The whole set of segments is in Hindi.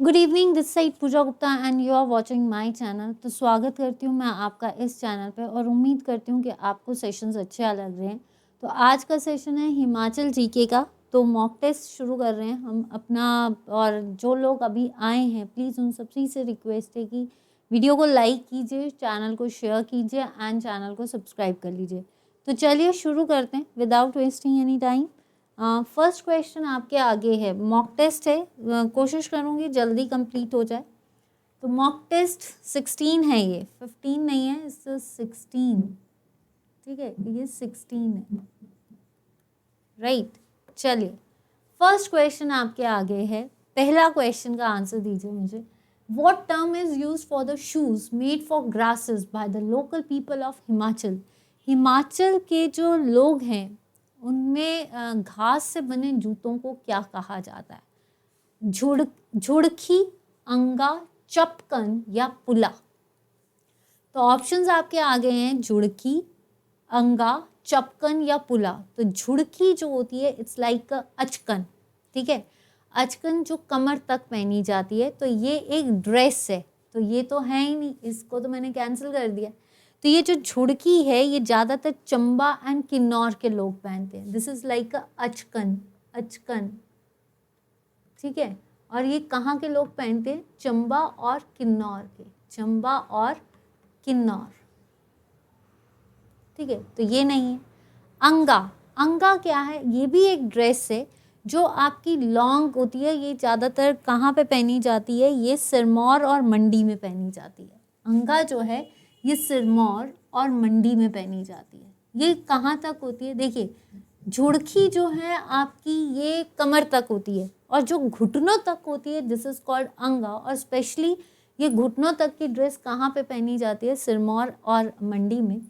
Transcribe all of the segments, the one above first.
Good evening, this side Pooja Gupta and you are watching my channel. तो स्वागत करती हूँ मैं आपका इस चैनल पे और उम्मीद करती हूँ कि आपको सेशंस अच्छे लग रहे हैं। तो आज का सेशन है हिमाचल जीके का। तो मॉक टेस्ट शुरू कर रहे हैं हम अपना। और जो लोग अभी आए हैं प्लीज़ उन सबसे से रिक्वेस्ट है कि वीडियो को लाइक कीजिए, चैनल को शेयर कीजिए एंड चैनल को सब्सक्राइब कर लीजिए। तो चलिए शुरू करते हैं without wasting any time. First question आपके आगे है, मॉक टेस्ट है, कोशिश करूँगी जल्दी कंप्लीट हो जाए। तो मॉक टेस्ट 16 है, ये 15 नहीं है, इससे 16, ठीक है, ये 16 है, राइट। चलिए फर्स्ट क्वेश्चन आपके आगे है। पहला क्वेश्चन का आंसर दीजिए मुझे। What term is used for the shoes made for grasses by the local people of Himachal? Himachal के जो लोग हैं उनमें घास से बने जूतों को क्या कहा जाता है? झुड़की, अंगा, चपकन या पुला? तो ऑप्शंस आपके आगे हैं, झुड़की, अंगा, चपकन या पुला। तो झुड़की जो होती है इट्स लाइक अचकन, ठीक है, अचकन जो कमर तक पहनी जाती है। तो ये एक ड्रेस है, तो ये तो है ही नहीं, इसको तो मैंने कैंसिल कर दिया। तो ये जो झुड़की है ये ज़्यादातर चंबा एंड किन्नौर के लोग पहनते हैं। दिस इज़ लाइक अचकन, अचकन, ठीक है। और ये कहाँ के लोग पहनते हैं? चंबा और किन्नौर के, चंबा और किन्नौर, ठीक है। तो ये नहीं है। अंगा, अंगा क्या है? ये भी एक ड्रेस है जो आपकी लॉन्ग होती है। ये ज़्यादातर कहाँ पे पहनी जाती है? ये सिरमौर और मंडी में पहनी जाती है। अंगा जो है ये सिरमौर और मंडी में पहनी जाती है। ये कहाँ तक होती है? देखिए, झुड़की जो है आपकी ये कमर तक होती है और जो घुटनों तक होती है दिस इज कॉल्ड अंगा। और स्पेशली ये घुटनों तक की ड्रेस कहाँ पे पहनी जाती है? सिरमौर और मंडी में।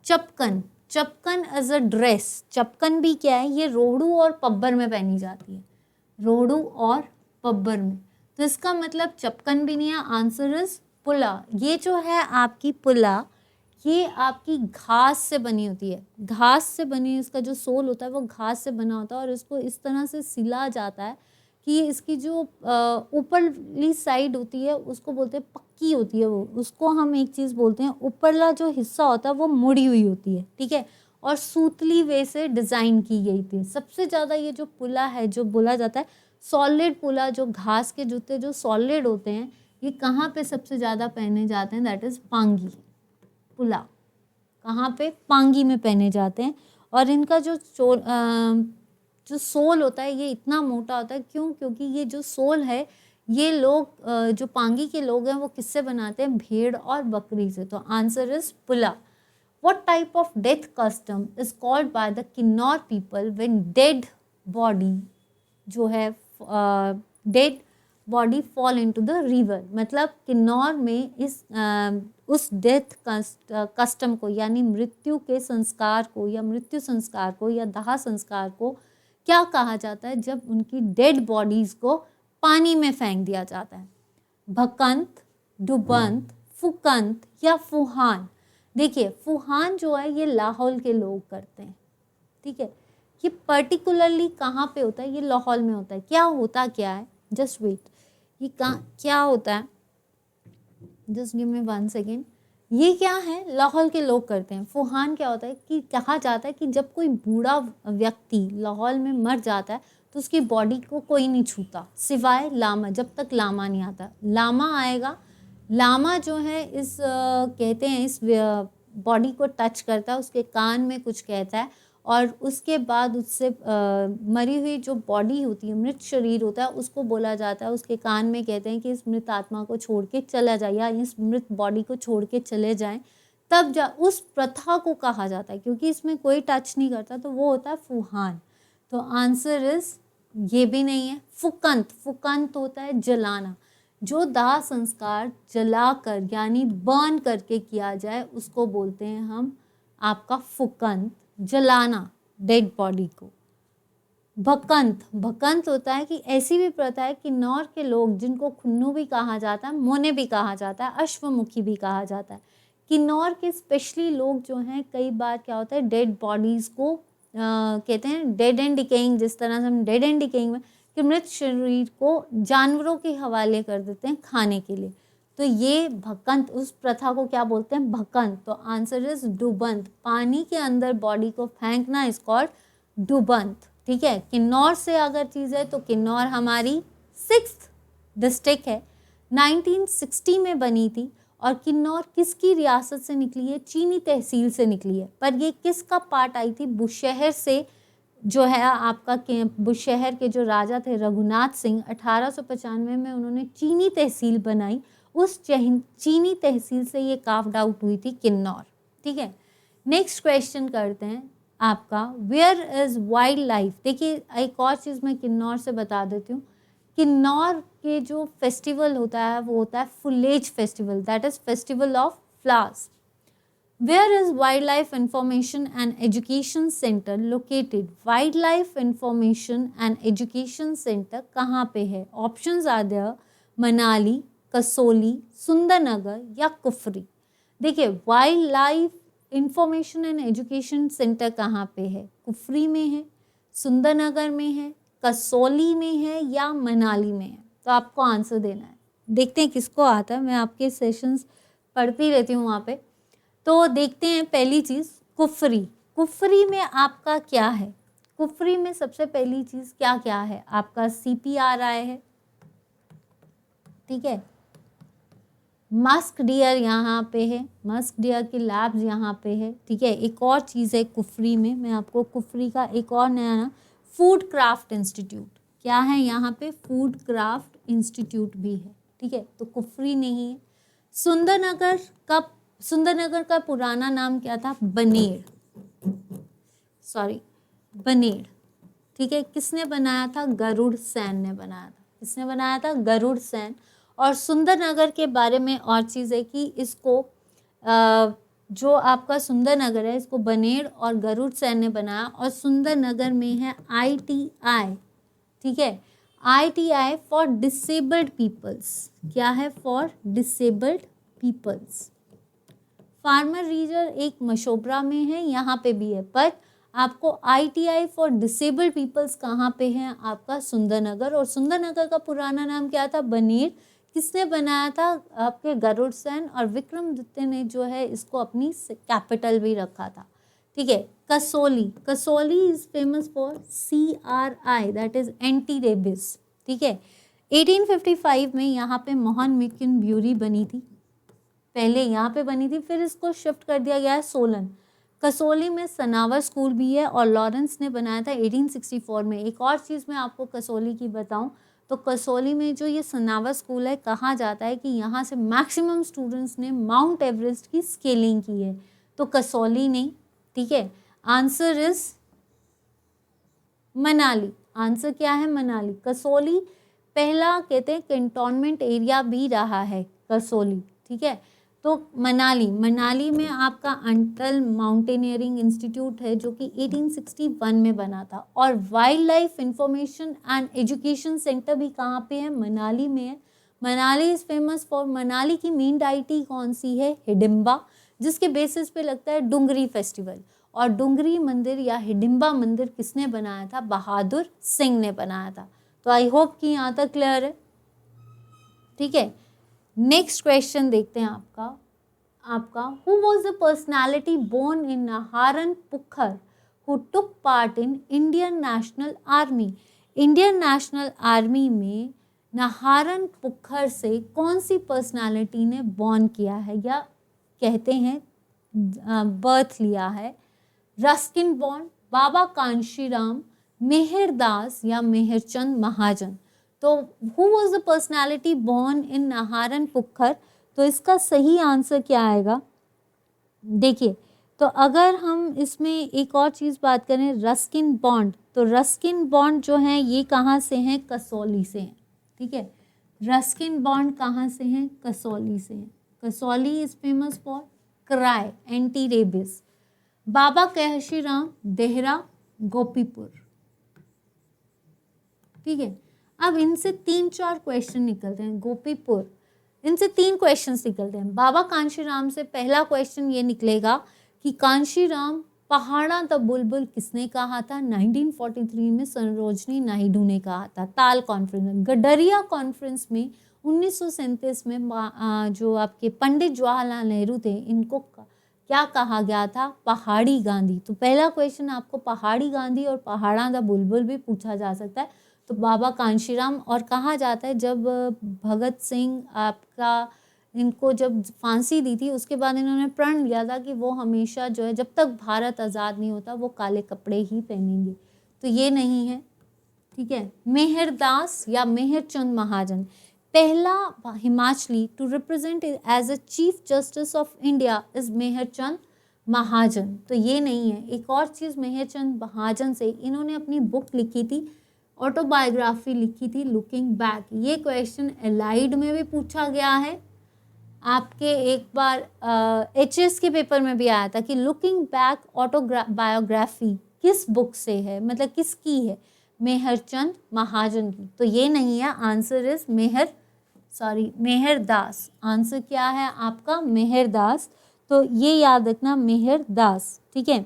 चपकन, चपकन एज अ ड्रेस, चपकन भी क्या है? ये रोहड़ू और पब्बर में पहनी जाती है, रोहड़ू और पब्बर में। तो इसका मतलब चपकन भी नहीं है, आंसर इज पुला। ये जो है आपकी पुला, ये आपकी घास से बनी होती है, घास से बनी, इसका जो सोल होता है वो घास से बना होता है और इसको इस तरह से सिला जाता है कि इसकी जो ऊपरली साइड होती है उसको बोलते हैं पक्की होती है वो, उसको हम एक चीज़ बोलते हैं, ऊपरला जो हिस्सा होता है वो मुड़ी हुई होती है, ठीक है, और सूतली वे से डिज़ाइन की गई थी। सबसे ज़्यादा ये जो पुला है जो बोला जाता है सॉलिड पुला, जो घास के जूते जो सॉलिड होते हैं, ये कहाँ पे सबसे ज़्यादा पहने जाते हैं? दैट इज़ पांगी पुला। कहाँ पे? पांगी में पहने जाते हैं। और इनका जो सोल होता है ये इतना मोटा होता है, क्यों? क्योंकि ये जो सोल है ये लोग जो पांगी के लोग हैं वो किससे बनाते हैं? भेड़ और बकरी से। तो आंसर इज पुला। What type of death custom is called by the Kinnaur people when dead body जो है dead body fall into the river? मतलब किन्नौर में उस डेथ कस्टम को यानी मृत्यु के संस्कार को या मृत्यु संस्कार को या दाह संस्कार को क्या कहा जाता है जब उनकी डेड बॉडीज को पानी में फेंक दिया जाता है? भकंत, डुबंत, फुकंत या फुहान? देखिए, फुहान जो है ये लाहौल के लोग करते हैं, ठीक है। ये पर्टिकुलरली कहाँ पे होता है? ये लाहौल में होता है। क्या होता क्या है? जस्ट वेट, ये क्या होता है? Just give me 1 second. ये क्या है? लाहौल के लोग करते हैं। फुहान क्या होता है कि कहा जाता है कि जब कोई बूढ़ा व्यक्ति लाहौल में मर जाता है तो उसकी बॉडी को कोई नहीं छूता सिवाय लामा, जब तक लामा नहीं आता। लामा आएगा, लामा जो है इस कहते हैं इस बॉडी को टच करता है, उसके कान में कुछ कहता है और उसके बाद उससे मरी हुई जो बॉडी होती है, मृत शरीर होता है, उसको बोला जाता है, उसके कान में कहते हैं कि इस मृत आत्मा को छोड़ के चला जाए या इस मृत बॉडी को छोड़ के चले जाएं। तब उस प्रथा को कहा जाता है, क्योंकि इसमें कोई टच नहीं करता, तो वो होता है फुहान। तो आंसर इज ये भी नहीं है। फुकंत, फुकंत होता है जलाना। जो दाह संस्कार जलाकर यानी बर्न करके किया जाए उसको बोलते हैं हम आपका फुकंत, जलाना डेड बॉडी को। भकंत, भकंत होता है कि ऐसी भी प्रथा है किन्नौर के लोग जिनको खुन्नू भी कहा जाता है, मोने भी कहा जाता है, अश्वमुखी भी कहा जाता है। किन्नौर के स्पेशली लोग जो हैं कई बार क्या होता है डेड बॉडीज़ को कहते हैं डेड एंड डिकेइंग, जिस तरह से हम डेड एंड डिकेइंग में कि मृत शरीर को जानवरों के हवाले कर देते हैं खाने के लिए। तो ये भकंत, उस प्रथा को क्या बोलते हैं? भकंत। तो आंसर इज डुबंत। पानी के अंदर बॉडी को फेंकना इज कॉल्ड डुबंत। ठीक है, किन्नौर से अगर चीज़ है तो किन्नौर हमारी 6th डिस्ट्रिक्ट है, 1960 में बनी थी। और किन्नौर किसकी रियासत से निकली है? चीनी तहसील से निकली है। पर ये किसका पार्ट आई थी? बुशहर से, जो है आपका बुशहर के जो राजा थे रघुनाथ सिंह, 1895 में उन्होंने चीनी तहसील बनाई। उस चीनी तहसील से ये कार्व्ड आउट हुई थी किन्नौर। ठीक है, नेक्स्ट क्वेश्चन करते हैं आपका, वेयर इज वाइल्ड लाइफ। देखिए एक और चीज़ मैं किन्नौर से बता देती हूँ। किन्नौर के जो फेस्टिवल होता है वो होता है Phulaich festival, that is festival of flowers. Where is wild life information and education centre located. Wild life information and education centre कहाँ पे है? Options are there, Manali, Kasauli, Sundernagar या कुफरी। देखिए wild life information and education centre कहाँ पे है? कुफरी में है, सुंदरनगर में है, कसौली में है या मनाली में है? तो आपको आंसर देना है। देखते हैं किसको आता है, मैं आपके सेशंस पढ़ती रहती हूँ वहाँ पे। तो देखते हैं पहली चीज़ कुफरी। कुफरी में आपका क्या है? कुफरी में सबसे पहली चीज़ क्या क्या है? आपका CPRI है, ठीक है, मस्क डियर यहाँ पे है, मस्क डियर के लैब्स यहाँ पे है। ठीक है, एक और चीज़ है कुफरी में, मैं आपको कुफरी का एक और नया ना, फूड क्राफ्ट इंस्टीट्यूट क्या है यहाँ पे? फूड क्राफ्ट इंस्टीट्यूट भी है। ठीक है, तो कुफरी नहीं है। सुंदरनगर का पुराना नाम क्या था? बनेड़, सॉरी बनेड़। ठीक है, किसने बनाया था? गरुड़ सेन ने बनाया था। किसने बनाया था? गरुड़ सेन। और सुंदरनगर के बारे में और चीज़ है कि इसको जो आपका सुंदरनगर है इसको बनेड़ और गरुड़ सेन ने बनाया। और सुंदरनगर में है ITI, ठीक है, ITI फॉर डिसेबल्ड पीपल्स। क्या है? For disabled peoples. Farmer reason एक मशोबरा में है, यहाँ पे भी है, पर आपको ITI फॉर डिसेबल्ड पीपल्स कहाँ पे है? आपका सुंदरनगर। और सुंदरनगर का पुराना नाम क्या था? बनेड़। किसने बनाया था? आपके गरुड़ सेन। और विक्रमादित्य ने जो है इसको अपनी कैपिटल भी रखा था। ठीक है, Kasauli. Kasauli is famous for CRI, that is anti rabies. ठीक है, 1855 में यहाँ पे मोहन मिकिन ब्यूरी बनी थी, पहले यहाँ पे बनी थी, फिर इसको शिफ्ट कर दिया गया है सोलन। कसौली में सनावर स्कूल भी है और लॉरेंस ने बनाया था 1864 में। एक और चीज़ मैं आपको कसौली की बताऊं तो कसौली में जो ये सनावर स्कूल है, कहा जाता है कि यहाँ से मैक्सिमम स्टूडेंट्स ने माउंट एवरेस्ट की स्केलिंग की है। तो कसौली नहीं। ठीक है, आंसर इज मनाली। आंसर क्या है? मनाली। कसौली पहला कहते हैं कैंटोनमेंट एरिया भी रहा है कसौली। ठीक है, तो मनाली में आपका अंटल माउंटेनियरिंग इंस्टीट्यूट है जो कि 1861 में बना था। और wild life information and education centre भी कहाँ पे है? मनाली में है। Manali is famous for, Manali की मेन डाइटी कौन सी है? हिडिंबा, जिसके बेसिस पे लगता है डुंगरी फेस्टिवल। और डुंगरी मंदिर या हिडिंबा मंदिर किसने बनाया था? बहादुर सिंह ने बनाया था। तो आई होप कि यहाँ तक क्लियर है। ठीक है, नेक्स्ट क्वेश्चन देखते हैं आपका who was the personality born in Nahran Pukhar who took part in Indian National Army. Indian National Army में नाहरन पुखर से कौन सी पर्सनैलिटी ने बॉर्न किया है या कहते हैं बर्थ लिया है? रस्किन बॉन्ड, बाबा कांशीराम, मेहरदास या मेहरचंद महाजन। तो who was the personality born in Nahran Pukhar? तो इसका सही आंसर क्या आएगा? देखिए, तो अगर हम इसमें एक और चीज़ बात करें, रस्किन बॉन्ड, तो रस्किन बॉन्ड जो हैं ये कहाँ से हैं? कसौली से हैं। ठीक है, रस्किन बॉन्ड कहाँ से हैं? कसौली से हैं। Kasauli is famous for CRI, anti rabies. Baba Kanshiram, Dehra, Gopipur. ठीक है, अब इनसे 3-4 क्वेश्चन निकलते हैं। गोपीपुर, इनसे 3 क्वेश्चन निकलते हैं। बाबा कांशीराम से पहला क्वेश्चन ये निकलेगा कि कांशीराम पहाड़ा द बुलबुल किसने कहा था? 1943 में सरोजनी नायडू ने कहा था, ताल कॉन्फ्रेंस में। गडरिया कॉन्फ्रेंस में 1937 में जो आपके पंडित जवाहरलाल नेहरू थे, इनको क्या कहा गया था? पहाड़ी गांधी। तो पहला क्वेश्चन आपको पहाड़ी गांधी और पहाड़ा द बुलबुल भी पूछा जा सकता है। तो बाबा कांशीराम, और कहा जाता है जब भगत सिंह आपका इनको जब फांसी दी थी, उसके बाद इन्होंने प्रण लिया था कि वो हमेशा जो है, जब तक भारत आज़ाद नहीं होता, वो काले कपड़े ही पहनेंगे। तो ये नहीं है, ठीक है। मेहरदास या मेहरचंद महाजन, पहला Himachali to represent as a chief justice of India is Mehrchand Mahajan. तो ये नहीं है। एक और चीज़, मेहरचंद महाजन से इन्होंने अपनी बुक लिखी थी, ऑटोबायोग्राफी लिखी थी, लुकिंग बैक। ये क्वेश्चन एलाइड में भी पूछा गया है, आपके एक बार HS के पेपर में भी आया था कि लुकिंग बैक ऑटोबायोग्राफी किस बुक से है, मतलब किसकी है? मेहरचंद महाजन की। तो ये नहीं है, आंसर इज मेहरदास। आंसर क्या है आपका? मेहरदास। तो ये याद रखना, मेहरदास, ठीक है।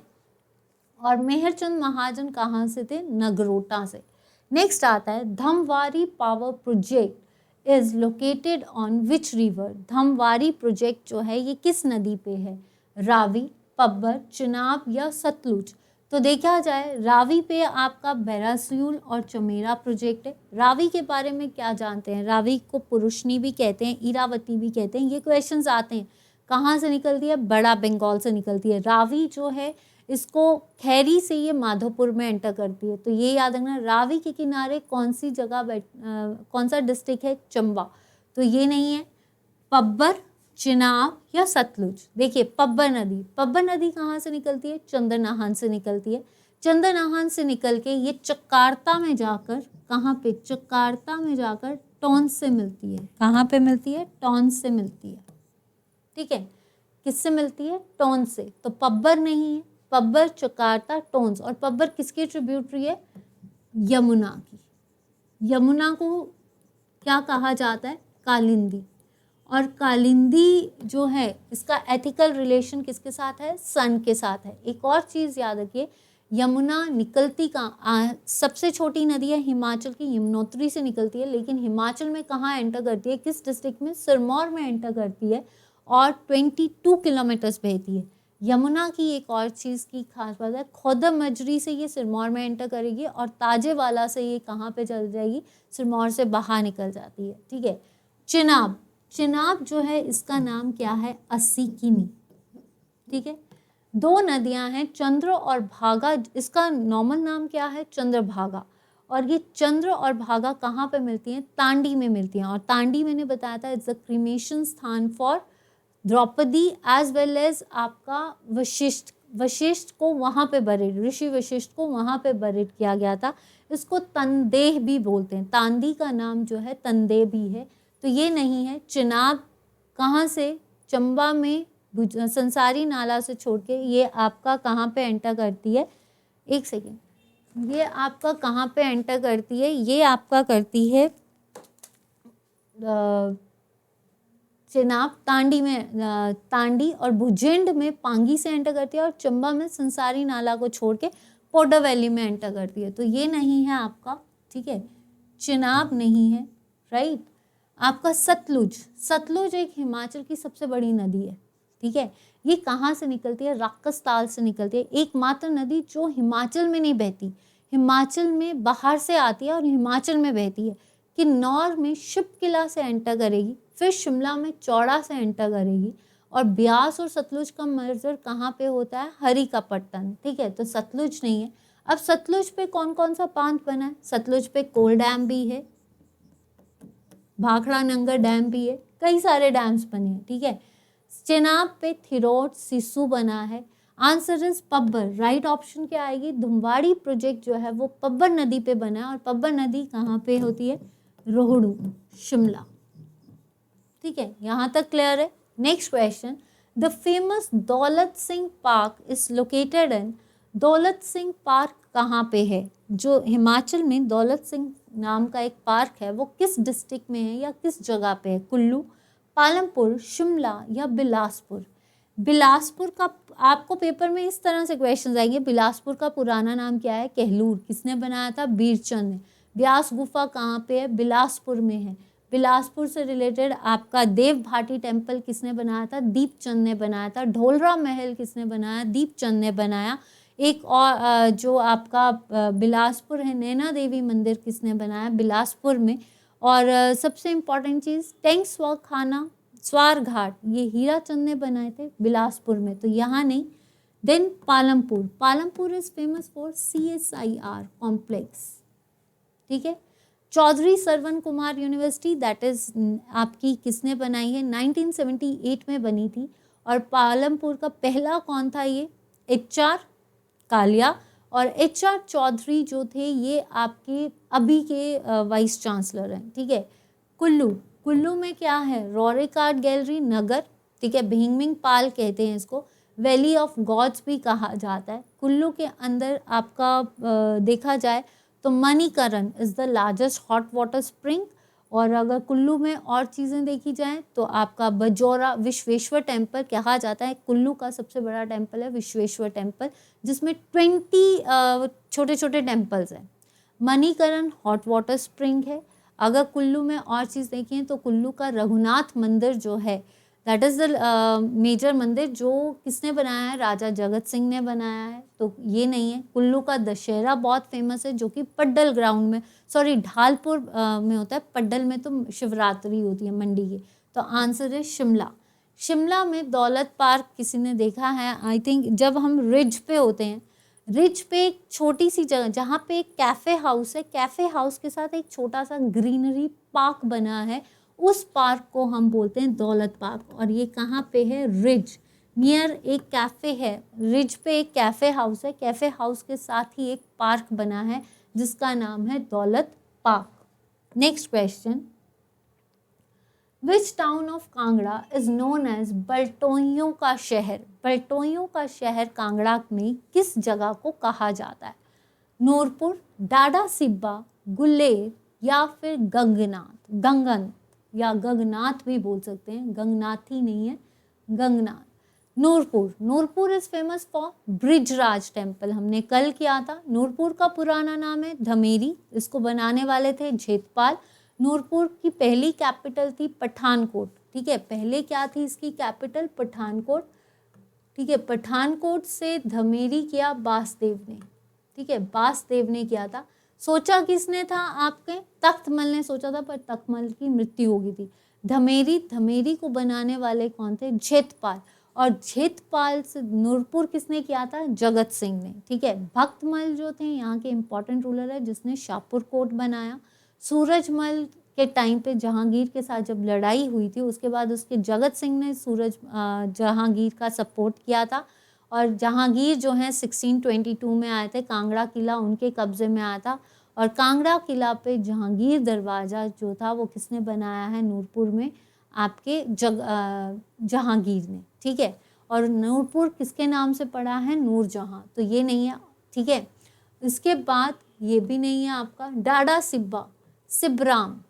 और मेहरचंद महाजन कहाँ से थे? नगरोटा से। नेक्स्ट आता है Dhamwari power project is located on which river. Dhamwari project जो है ये किस नदी पे है? रावी, पब्बर, चिनाब या सतलुज। तो देखा जाए रावी पे आपका बैरासियूल और चमेरा प्रोजेक्ट है। रावी के बारे में क्या जानते हैं? रावी को पुरुषनी भी कहते हैं, इरावती भी कहते हैं। ये क्वेश्चंस आते हैं, कहाँ से निकलती है? बड़ा बंगाल से निकलती है। रावी जो है इसको खैरी से ये माधोपुर में एंटर करती है। तो ये याद रखना, रावी के किनारे कौन सी जगह कौन सा डिस्ट्रिक्ट है? चंबा। तो ये नहीं है। पब्बर, चिनाब या सतलुज। देखिए पब्बर नदी कहाँ से निकलती है? चंद्रनाहन से निकलती है। चंद्रनाहन से निकल के ये चक्कारता में जाकर, कहाँ पे? चक्कारता में जाकर टॉन्स से मिलती है। कहाँ पे मिलती है? टॉन्स से मिलती है, ठीक है। किससे मिलती है? टॉन्स से। तो पब्बर नहीं है। पब्बर, चक्कारता, टोन्स। और पब्बर किसकी ट्रिब्यूटरी है? यमुना की। यमुना को क्या कहा जाता है? कालिंदी। और कालिंदी जो है इसका एथिकल रिलेशन किसके साथ है? सन के साथ है। एक और चीज़ याद रखिए, यमुना निकलती कहाँ? सबसे छोटी नदी है हिमाचल की, यमुनोत्री से निकलती है, लेकिन हिमाचल में कहाँ एंटर करती है? किस डिस्ट्रिक्ट में? सिरमौर में एंटर करती है और 22 किलोमीटर्स बहती है। यमुना की एक और चीज़ की खास बात है, खोदम मजरी से ये सिरमौर में एंटर करेगी और ताजेवाला से ये कहाँ पे चल जाएगी? सिरमौर से बाहर निकल जाती है, ठीक है। चिनाब जो है इसका नाम क्या है? अस्सीकिनी, ठीक है। दो नदियां हैं, चंद्र और भागा। इसका नॉर्मल नाम क्या है? चंद्रभागा। और ये चंद्र और भागा कहाँ पे मिलती हैं? तांडी में मिलती हैं। और तांडी मैंने बताया था इट्स अ क्रीमेशन स्थान for Draupadi as well as आपका वशिष्ठ को वहाँ पे बरेड, ऋषि वशिष्ठ को वहाँ पे बरेड किया गया था। इसको तंदेह भी बोलते हैं। तांदी का नाम जो है तंदेह भी है। तो ये नहीं है। चिनाब कहाँ से? चंबा में संसारी नाला से छोड़ के ये आपका कहाँ पे एंटर करती है? एक सेकेंड, ये आपका कहाँ पे एंटर करती है? ये आपका करती है चिनाब तांडी में, तांडी और भुजेंड में पांगी से एंटर करती है, और चंबा में संसारी नाला को छोड़ के पोडर वैली में एंटर करती है। तो ये नहीं है आपका, ठीक है। चिनाब नहीं है, राइट। आपका सतलुज एक हिमाचल की सबसे बड़ी नदी है, ठीक है। ये कहाँ से निकलती है? राकसताल से निकलती है। एकमात्र नदी जो हिमाचल में नहीं बहती, हिमाचल में बाहर से आती है और हिमाचल में बहती है। किन्नौर में शिपकिला से एंटर करेगी, फिर शिमला में चौड़ा से एंटर करेगी, और ब्यास और सतलुज का मर्जर कहाँ पे होता है? हरिकापट्टन, ठीक है। तो सतलुज नहीं है। अब सतलुज पे कौन कौन सा बांध बना है? सतलुज पे कोल डैम भी है, भाखड़ा नंगर डैम भी है, कई सारे डैम्स बने हैं, ठीक है। चिनाब पे थिरोट सिसु बना है। Answer is Pabbar. Right option क्या आएगी? धुमवाड़ी प्रोजेक्ट जो है वो पब्बर नदी पे बना है, और पब्बर नदी कहाँ पे होती है? रोहड़ू, शिमला, ठीक है। यहाँ तक क्लियर है। Next question, the famous Daulat Singh park is located in. Daulat Singh park कहाँ पे है? जो हिमाचल में दौलत सिंह नाम का एक पार्क है, वो किस डिस्ट्रिक्ट में है या किस जगह पे है? कुल्लू, पालमपुर, शिमला या बिलासपुर। बिलासपुर का, आपको पेपर में इस तरह से क्वेश्चन आएंगे, बिलासपुर का पुराना नाम क्या है? कहलूर। किसने बनाया था? बीरचंद ने। ब्यास गुफा कहाँ पे है? बिलासपुर में है। बिलासपुर से रिलेटेड आपका देव भाटी टेम्पल किसने बनाया था? दीपचंद ने बनाया था। ढोलरा महल किसने बनाया? दीपचंद ने बनाया। एक और जो आपका बिलासपुर है, नैना देवी मंदिर किसने बनाया? बिलासपुर में। और सबसे इम्पॉर्टेंट चीज़, टैंक खाना स्वार घाट, ये हीराचंद ने बनाए थे बिलासपुर में, तो यहाँ नहीं। Then Palampur, Palampur is famous for CSIR complex, ठीक है। Chaudhary Sarwan Kumar university, that is आपकी किसने बनाई है? 1978 में बनी थी। और पालमपुर का पहला कौन था? ये HR कालिया। और HR चौधरी जो थे ये आपके अभी के वाइस चांसलर हैं, ठीक है। कुल्लू, कुल्लू में क्या है? रोरिक आर्ट गैलरी नगर, ठीक है। भीममिंग पाल कहते हैं इसको। वैली ऑफ गॉड्स भी कहा जाता है। कुल्लू के अंदर आपका देखा जाए तो Manikaran is the largest hot water spring. और अगर कुल्लू में और चीज़ें देखी जाएं तो आपका बजौरा विश्वेश्वर टेम्पल कहा जाता है, कुल्लू का सबसे बड़ा टेम्पल है विश्वेश्वर टेम्पल, जिसमें 20 छोटे छोटे टेम्पल्स हैं। मणिकरण हॉट वाटर स्प्रिंग है। अगर कुल्लू में और चीज़ देखें तो कुल्लू का रघुनाथ मंदिर जो है, दैट इज़ द मेजर मंदिर, जो किसने बनाया है? राजा जगत सिंह ने बनाया है, तो ये नहीं है। कुल्लू का दशहरा बहुत फेमस है, जो कि पड्डल ग्राउंड में, सॉरी ढालपुर में होता है। पड्डल में तो शिवरात्रि होती है मंडी की। तो आंसर है शिमला। शिमला में दौलत पार्क किसी ने देखा है? आई थिंक जब हम रिज पे होते हैं, रिज पे एक छोटी सी जगह जहाँ पे एक कैफ़े हाउस है, कैफ़े हाउस के साथ एक छोटा सा ग्रीनरी पार्क बना है, उस पार्क को हम बोलते हैं दौलत पार्क। और ये कहाँ पे है? रिज नियर एक कैफ़े है, रिज पे एक कैफ़े हाउस है, कैफ़े हाउस के साथ ही एक पार्क बना है जिसका नाम है Daulat park. Next question, which town of Kangra is known as बलटोइयों का शहर? बलटोइयों का शहर कांगड़ा में किस जगह को कहा जाता है? नूरपुर, डाडा सिब्बा, गुलेर या फिर गंगनाथ? गंगन या गंगनाथ भी बोल सकते हैं, गंगनाथ ही नहीं है, Gangnath. Nurpur, Nurpur is famous for Brijraj temple, हमने कल किया था। नूरपुर का पुराना नाम है धमेरी, इसको बनाने वाले थे जेतपाल। नूरपुर की पहली कैपिटल थी पठानकोट, ठीक है। पहले क्या थी इसकी कैपिटल? पठानकोट, ठीक है। पठानकोट से धमेरी किया बासदेव ने, ठीक है, बासदेव ने किया था। सोचा किसने था? आपके तख्तमल ने सोचा था, पर तख्तमल की मृत्यु हो गई थी। धमेरी को बनाने वाले कौन थे? जेतपाल। और जेतपाल से नूरपुर किसने किया था? जगत सिंह ने, ठीक है। भक्तमल जो थे यहाँ के इंपॉर्टेंट रूलर है, जिसने शाहपुर कोट बनाया। सूरजमल के टाइम पे जहांगीर के साथ जब लड़ाई हुई थी, उसके बाद उसके जगत सिंह ने जहांगीर का सपोर्ट किया था। और जहांगीर जो है 1622 में आए थे, कांगड़ा किला उनके कब्जे में आया था। और कांगड़ा किला पे जहांगीर दरवाज़ा जो था वो किसने बनाया है? नूरपुर में आपके जहांगीर ने, ठीक है। और नूरपुर किसके नाम से पड़ा है? नूरजहां, तो ये नहीं है, ठीक है। इसके बाद ये भी नहीं है आपका डाडा सिब्बा, सिबराम,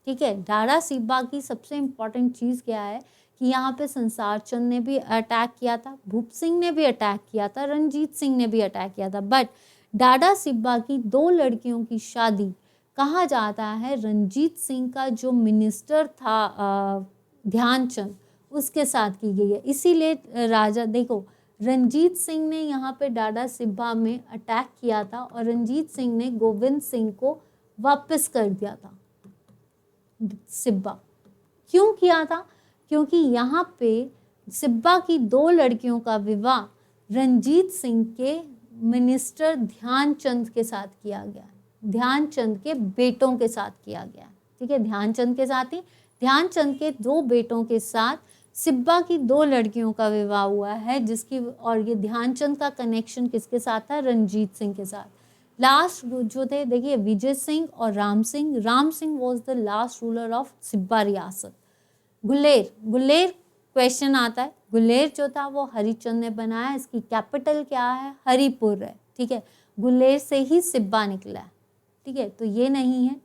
ठीक है। डाडा सिब्बा की सबसे इम्पॉर्टेंट चीज़ क्या है कि यहाँ पे संसार चंद ने भी अटैक किया था, भूप सिंह ने भी अटैक किया था, रंजीत सिंह ने भी अटैक किया था। बट डाडा सिब्बा की 2 लड़कियों की शादी कहा जाता है रंजीत सिंह का जो मिनिस्टर था ध्यानचंद, उसके साथ की गई है। इसीलिए राजा देखो, रंजीत सिंह ने यहाँ पे डाडा सिब्बा में अटैक किया था और रंजीत सिंह ने गोविंद सिंह को वापस कर दिया था। सिब्बा क्यों किया था? क्योंकि यहाँ पे सिब्बा की 2 लड़कियों का विवाह रंजीत सिंह के मिनिस्टर ध्यानचंद के साथ किया गया, ध्यानचंद के बेटों के साथ किया गया, ठीक है। ध्यानचंद के साथ ही ध्यानचंद के 2 बेटों के साथ सिब्बा की 2 लड़कियों का विवाह हुआ है, जिसकी, और ये ध्यानचंद का कनेक्शन किसके साथ था? रंजीत सिंह के साथ। लास्ट जो थे देखिए विजय सिंह और Ram Singh. Ram Singh was the last ruler of Sibba रियासत। गुलेर, गुलेर क्वेश्चन आता है, गुलेर जो था वो हरिचंद ने बनाया। इसकी कैपिटल क्या है? हरिपुर है, ठीक है। गुलेर से ही सिब्बा निकला है, ठीक है, तो ये नहीं है।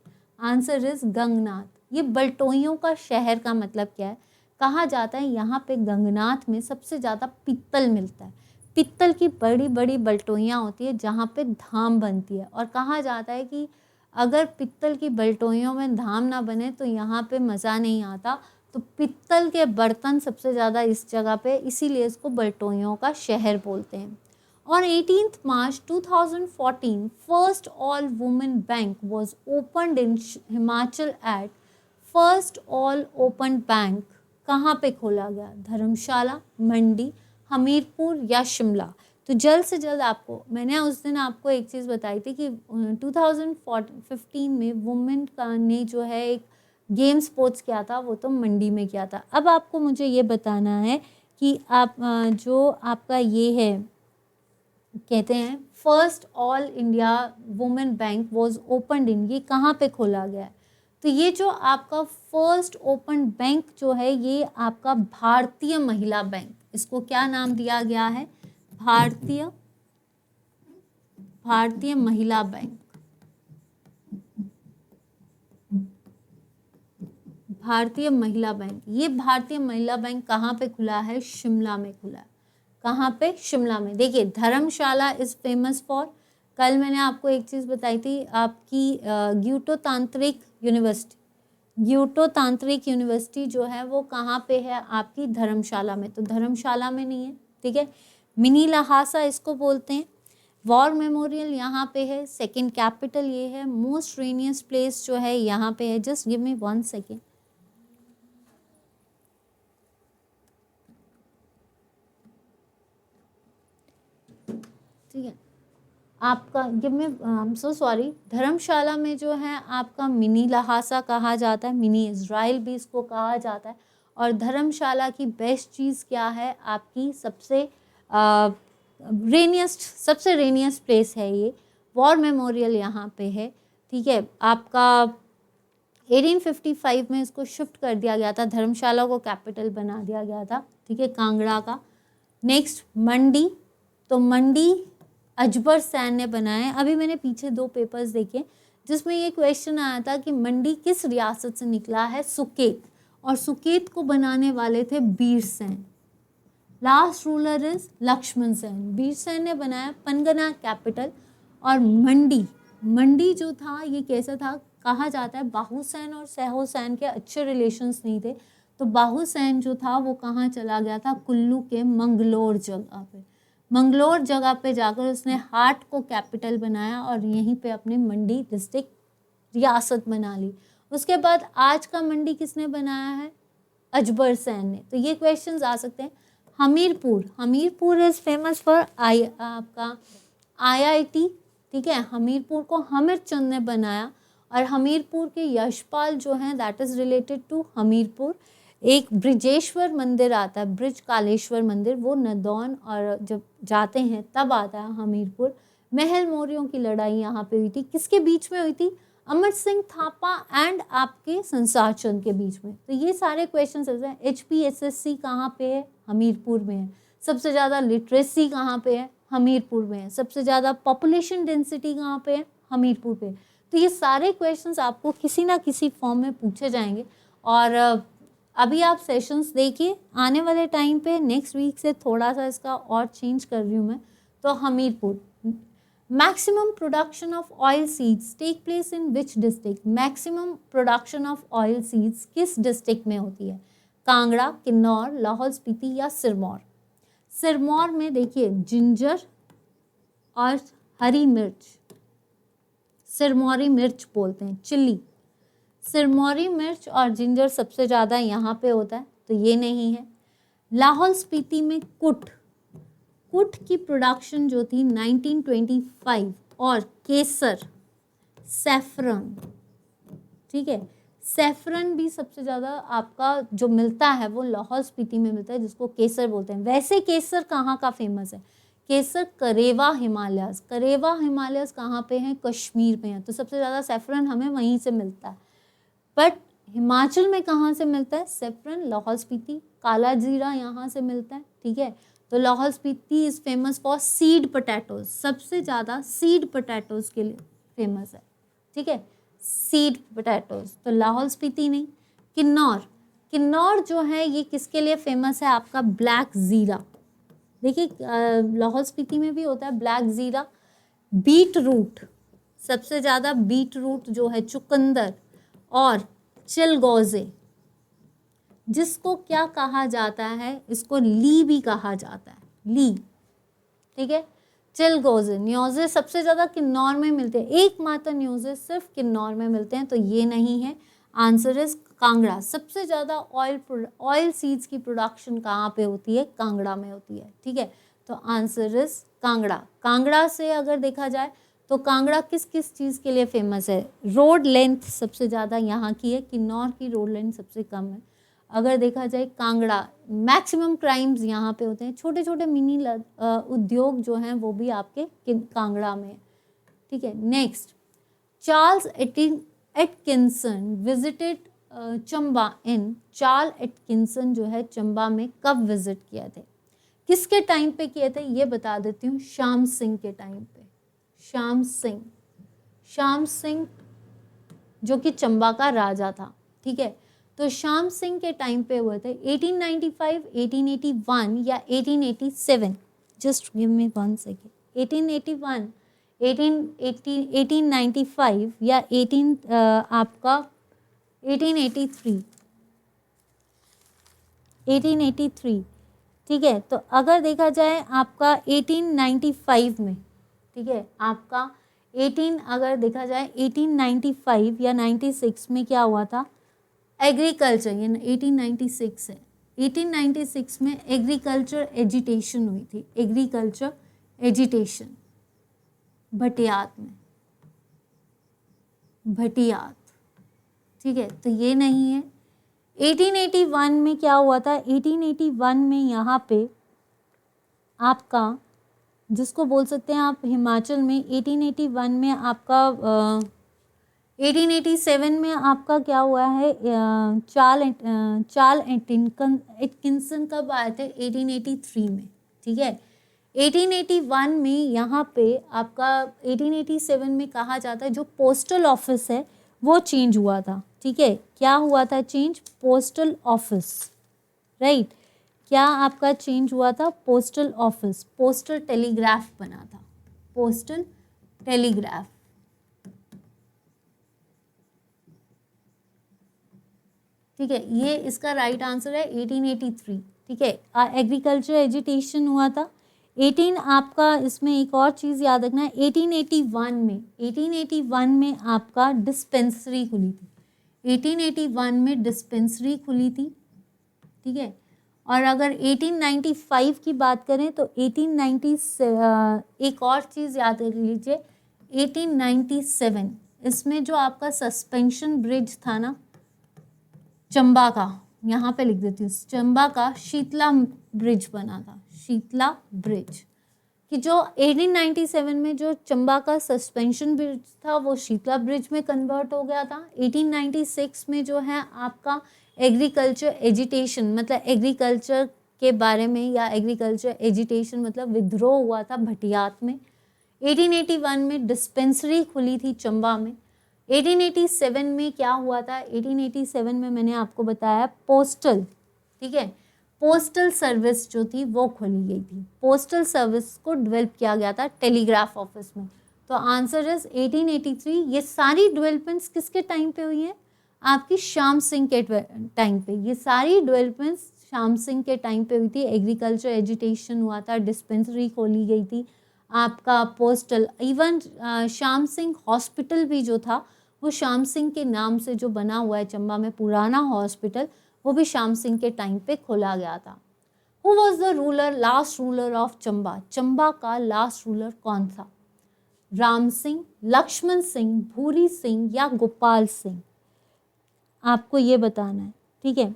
Answer is Ganganath. ये बलटोइयों का शहर का मतलब क्या है? कहा जाता है यहाँ पे गंगनाथ में सबसे ज़्यादा पीतल मिलता है। पीतल की बड़ी बड़ी बलटोइयाँ होती है जहाँ पे धाम बनती है, और कहा जाता है कि अगर पीतल की बलटोइयों में धाम ना बने तो यहाँ पे मज़ा नहीं आता। तो पीतल के बर्तन सबसे ज़्यादा इस जगह पे, इसीलिए इसको बलटोइयों का शहर बोलते हैं। On 18th March 2014, first all women bank was opened in Himachal at first all open bank कहाँ पे खोला गया? धर्मशाला, मंडी, हमीरपुर या शिमला? तो जल्द से जल्द आपको, मैंने उस दिन आपको एक चीज़ बताई थी कि 2015 में वुमेन का ने जो है एक गेम स्पोर्ट्स किया था, वो तो मंडी में किया था। अब आपको मुझे ये बताना है कि आप जो आपका ये है कहते हैं first all India women bank was opened इन, ये कहाँ पे खोला गया है? तो ये जो आपका फर्स्ट ओपन बैंक जो है ये आपका भारतीय महिला बैंक, इसको क्या नाम दिया गया है? भारतीय महिला बैंक। भारतीय महिला बैंक, ये भारतीय महिला बैंक कहाँ पे खुला है? शिमला में खुला है। कहाँ पे? शिमला में। देखिए धर्मशाला इज़ फेमस फॉर, कल मैंने आपको एक चीज़ बताई थी आपकी ग्यूटो तांत्रिक यूनिवर्सिटी जो है वो कहाँ पे है? आपकी धर्मशाला में। तो धर्मशाला में नहीं है, ठीक है। मिनी लहासा इसको बोलते हैं। वॉर मेमोरियल यहाँ पे है। सेकंड कैपिटल ये है। मोस्ट रेनियस प्लेस जो है यहाँ पे है। Just give me 1 second. ठीक है, आपका आई एम सो सॉरी, धर्मशाला में जो है आपका मिनी लहासा कहा जाता है, मिनी इज़राइल भी इसको कहा जाता है। और धर्मशाला की बेस्ट चीज़ क्या है? आपकी सबसे रेनियस्ट प्लेस है ये। वॉर मेमोरियल यहाँ पे है, ठीक है। आपका 1855 में इसको शिफ्ट कर दिया गया था, धर्मशाला को कैपिटल बना दिया गया था, ठीक है, कांगड़ा का। नेक्स्ट मंडी, तो मंडी अजबर सैन ने बनाया है। अभी मैंने पीछे 2 पेपर्स देखे जिसमें ये क्वेश्चन आया था कि मंडी किस रियासत से निकला है? सुकेत, और सुकेत को बनाने वाले थे Birsen. Last ruler is Lakshman Sen. Birsen ने बनाया पनगना कैपिटल। और मंडी जो था ये कैसा था? कहा जाता है बाहुसैन और सैहोसैन के अच्छे रिलेशंस नहीं थे, तो बाहुसैन जो था वो कहाँ चला गया था? कुल्लू के मंगलोर जगह पे जाकर उसने हाट को कैपिटल बनाया और यहीं पे अपने मंडी डिस्ट्रिक्ट रियासत बना ली। उसके बाद आज का मंडी किसने बनाया है? अजबर सैन ने। तो ये क्वेश्चंस आ सकते हैं। हमीरपुर इज फेमस फॉर आपका IIT, ठीक है। हमीरपुर को हमीरचंद ने बनाया, और हमीरपुर के यशपाल जो हैं that is related to Hamirpur. एक ब्रिजेश्वर मंदिर आता है, ब्रिज कालेश्वर मंदिर, वो नदौन और जब जाते हैं तब आता है हमीरपुर। महल मौर्यों की लड़ाई यहाँ पे हुई थी, किसके बीच में हुई थी? अमर सिंह थापा एंड आपके संसार चंद के बीच में। तो ये सारे क्वेश्चन हैं। HPSSC कहाँ पे है? हमीरपुर में है। सबसे ज़्यादा लिटरेसी कहाँ पे है? हमीरपुर में है। सबसे ज़्यादा पॉपुलेशन डेंसिटी कहाँ पे है? हमीरपुर पे। तो ये सारे क्वेश्चंस आपको किसी ना किसी फॉर्म में पूछे जाएंगे। और अभी आप सेशंस देखिए, आने वाले टाइम पे नेक्स्ट वीक से थोड़ा सा इसका और चेंज कर रही हूँ मैं। तो Hamirpur, maximum production of oil seeds take place in which district? Maximum production of oil seeds किस डिस्ट्रिक्ट में होती है? कांगड़ा, किन्नौर, लाहौल स्पीति या सिरमौर? सिरमौर में देखिए जिंजर और हरी मिर्च, सिरमौरी मिर्च बोलते हैं, चिल्ली। सिरमौरी मिर्च और जिंजर सबसे ज़्यादा यहाँ पे होता है, तो ये नहीं है। लाहौल स्पीति में कुट की प्रोडक्शन जो थी 1925, और केसर, सैफरन, ठीक है। सैफरन भी सबसे ज़्यादा आपका जो मिलता है वो लाहौल स्पीति में मिलता है, जिसको केसर बोलते हैं। वैसे केसर कहाँ का फेमस है? केसर करेवा हिमालयस कहाँ पे हैं? कश्मीर पे हैं। तो सबसे ज़्यादा सैफरन हमें वहीं से मिलता है। बट हिमाचल में कहाँ से मिलता है सैफरन? लाहौल स्पीति। काला जीरा यहाँ से मिलता है, ठीक है। तो Lahaul Spiti is famous for seed potatoes, सबसे ज़्यादा सीड पोटैटोज के लिए फेमस है, ठीक है, सीड पोटैटोज। तो लाहौल स्पीति नहीं। किन्नौर जो है ये किसके लिए फेमस है? आपका ब्लैक जीरा। देखिए लाहौल स्पीति में भी होता है ब्लैक जीरा। बीट रूट, सबसे ज़्यादा बीट रूट जो है, चुकंदर और चिलगोजे, जिसको क्या कहा जाता है? इसको ली भी कहा जाता है, ली। ठीक है, चिलगोजे, न्योजे सबसे ज़्यादा किन्नौर में मिलते हैं, एकमात्र न्योजे सिर्फ किन्नौर में मिलते हैं, तो ये नहीं है। Answer is Kangra. सबसे ज़्यादा ऑयल सीड्स की प्रोडक्शन कहाँ पे होती है? कांगड़ा में होती है। ठीक है, तो आंसर इज कांगड़ा। कांगड़ा से अगर देखा जाए तो कांगड़ा किस किस चीज़ के लिए फेमस है? रोड लेंथ सबसे ज़्यादा यहाँ की है, किन्नौर की रोड लेंथ सबसे कम है। अगर देखा जाए कांगड़ा, मैक्सिमम क्राइम्स यहाँ पे होते हैं, छोटे छोटे मिनी उद्योग जो हैं वो भी आपके कांगड़ा में है। ठीक है, next, Charles Atkinson visited Chamba in. Charles Atkinson जो है चंबा में कब विजिट किए थे? किसके टाइम पे किए थे ये बता देती हूँ, श्याम सिंह के टाइम पे। श्याम सिंह जो कि चंबा का राजा था। ठीक है, तो श्याम सिंह के टाइम पे हुए थे 1895, 1881 या 1887। Just give me 1 second. 1881, 1895 या 1883। ठीक है, तो अगर देखा जाए आपका 1895 में, ठीक है, आपका अगर देखा जाए 1895 या 96 में क्या हुआ था? एग्रीकल्चर, ये 1896 है। 1896 में एग्रीकल्चर एजिटेशन हुई थी, एग्रीकल्चर एजिटेशन भटियात में, भटियात। ठीक है, तो ये नहीं है। 1881 में क्या हुआ था? 1881 में यहाँ पे आपका, जिसको बोल सकते हैं आप हिमाचल में, 1881 में आपका 1887 में आपका क्या हुआ है? चार्ल एटकिंसन कब आए थे? 1883 में। ठीक है, 1881 में यहाँ पे आपका 1887 में कहा जाता है जो पोस्टल ऑफिस है वो चेंज हुआ था। ठीक है, क्या हुआ था चेंज? Postal office, right. क्या आपका चेंज हुआ था? पोस्टल ऑफिस, पोस्टल टेलीग्राफ बना था, पोस्टल टेलीग्राफ। ठीक है, ये इसका राइट आंसर है 1883। ठीक है, एग्रीकल्चर एजुटेशन हुआ था 18। आपका इसमें एक और चीज़ याद रखना है, 1881 में आपका डिस्पेंसरी खुली थी, 1881 में डिस्पेंसरी खुली थी। ठीक है, और अगर 1895 की बात करें तो 1890 एक और चीज़ याद रख लीजिए, 1897 इसमें जो आपका सस्पेंशन ब्रिज था ना चंबा का, यहाँ पे लिख देती हूँ, चंबा का शीतला ब्रिज बना था, शीतला ब्रिज, कि जो 1897 में जो चंबा का सस्पेंशन ब्रिज था वो शीतला ब्रिज में कन्वर्ट हो गया था। 1896 में जो है आपका एग्रीकल्चर एजिटेशन, मतलब एग्रीकल्चर के बारे में, या एग्रीकल्चर एजिटेशन मतलब विद्रोह हुआ था भटियात में। 1881 में डिस्पेंसरी खुली थी चंबा में। 1887 में क्या हुआ था? 1887 में मैंने आपको बताया पोस्टल, ठीक है, पोस्टल सर्विस जो थी वो खोली गई थी, पोस्टल सर्विस को डेवलप किया गया था टेलीग्राफ ऑफिस में। तो आंसर इज 1883। ये सारी डेवलपमेंट्स किसके टाइम पे हुई हैं? आपकी श्याम सिंह के टाइम पे। ये सारी डेवलपमेंट्स श्याम सिंह के टाइम पे हुई थी। एग्रीकल्चर एजुटेशन हुआ था, डिस्पेंसरी खोली गई थी, आपका postal, even Shyam Singh hospital भी जो था वो श्याम सिंह के नाम से जो बना हुआ है चंबा में, पुराना हॉस्पिटल, वो भी श्याम सिंह के टाइम पे खोला गया था। Who was the ruler, last ruler of Chamba? Chamba का लास्ट रूलर कौन था? राम सिंह, लक्ष्मण सिंह, भूरी सिंह या गोपाल सिंह? आपको ये बताना है। ठीक है,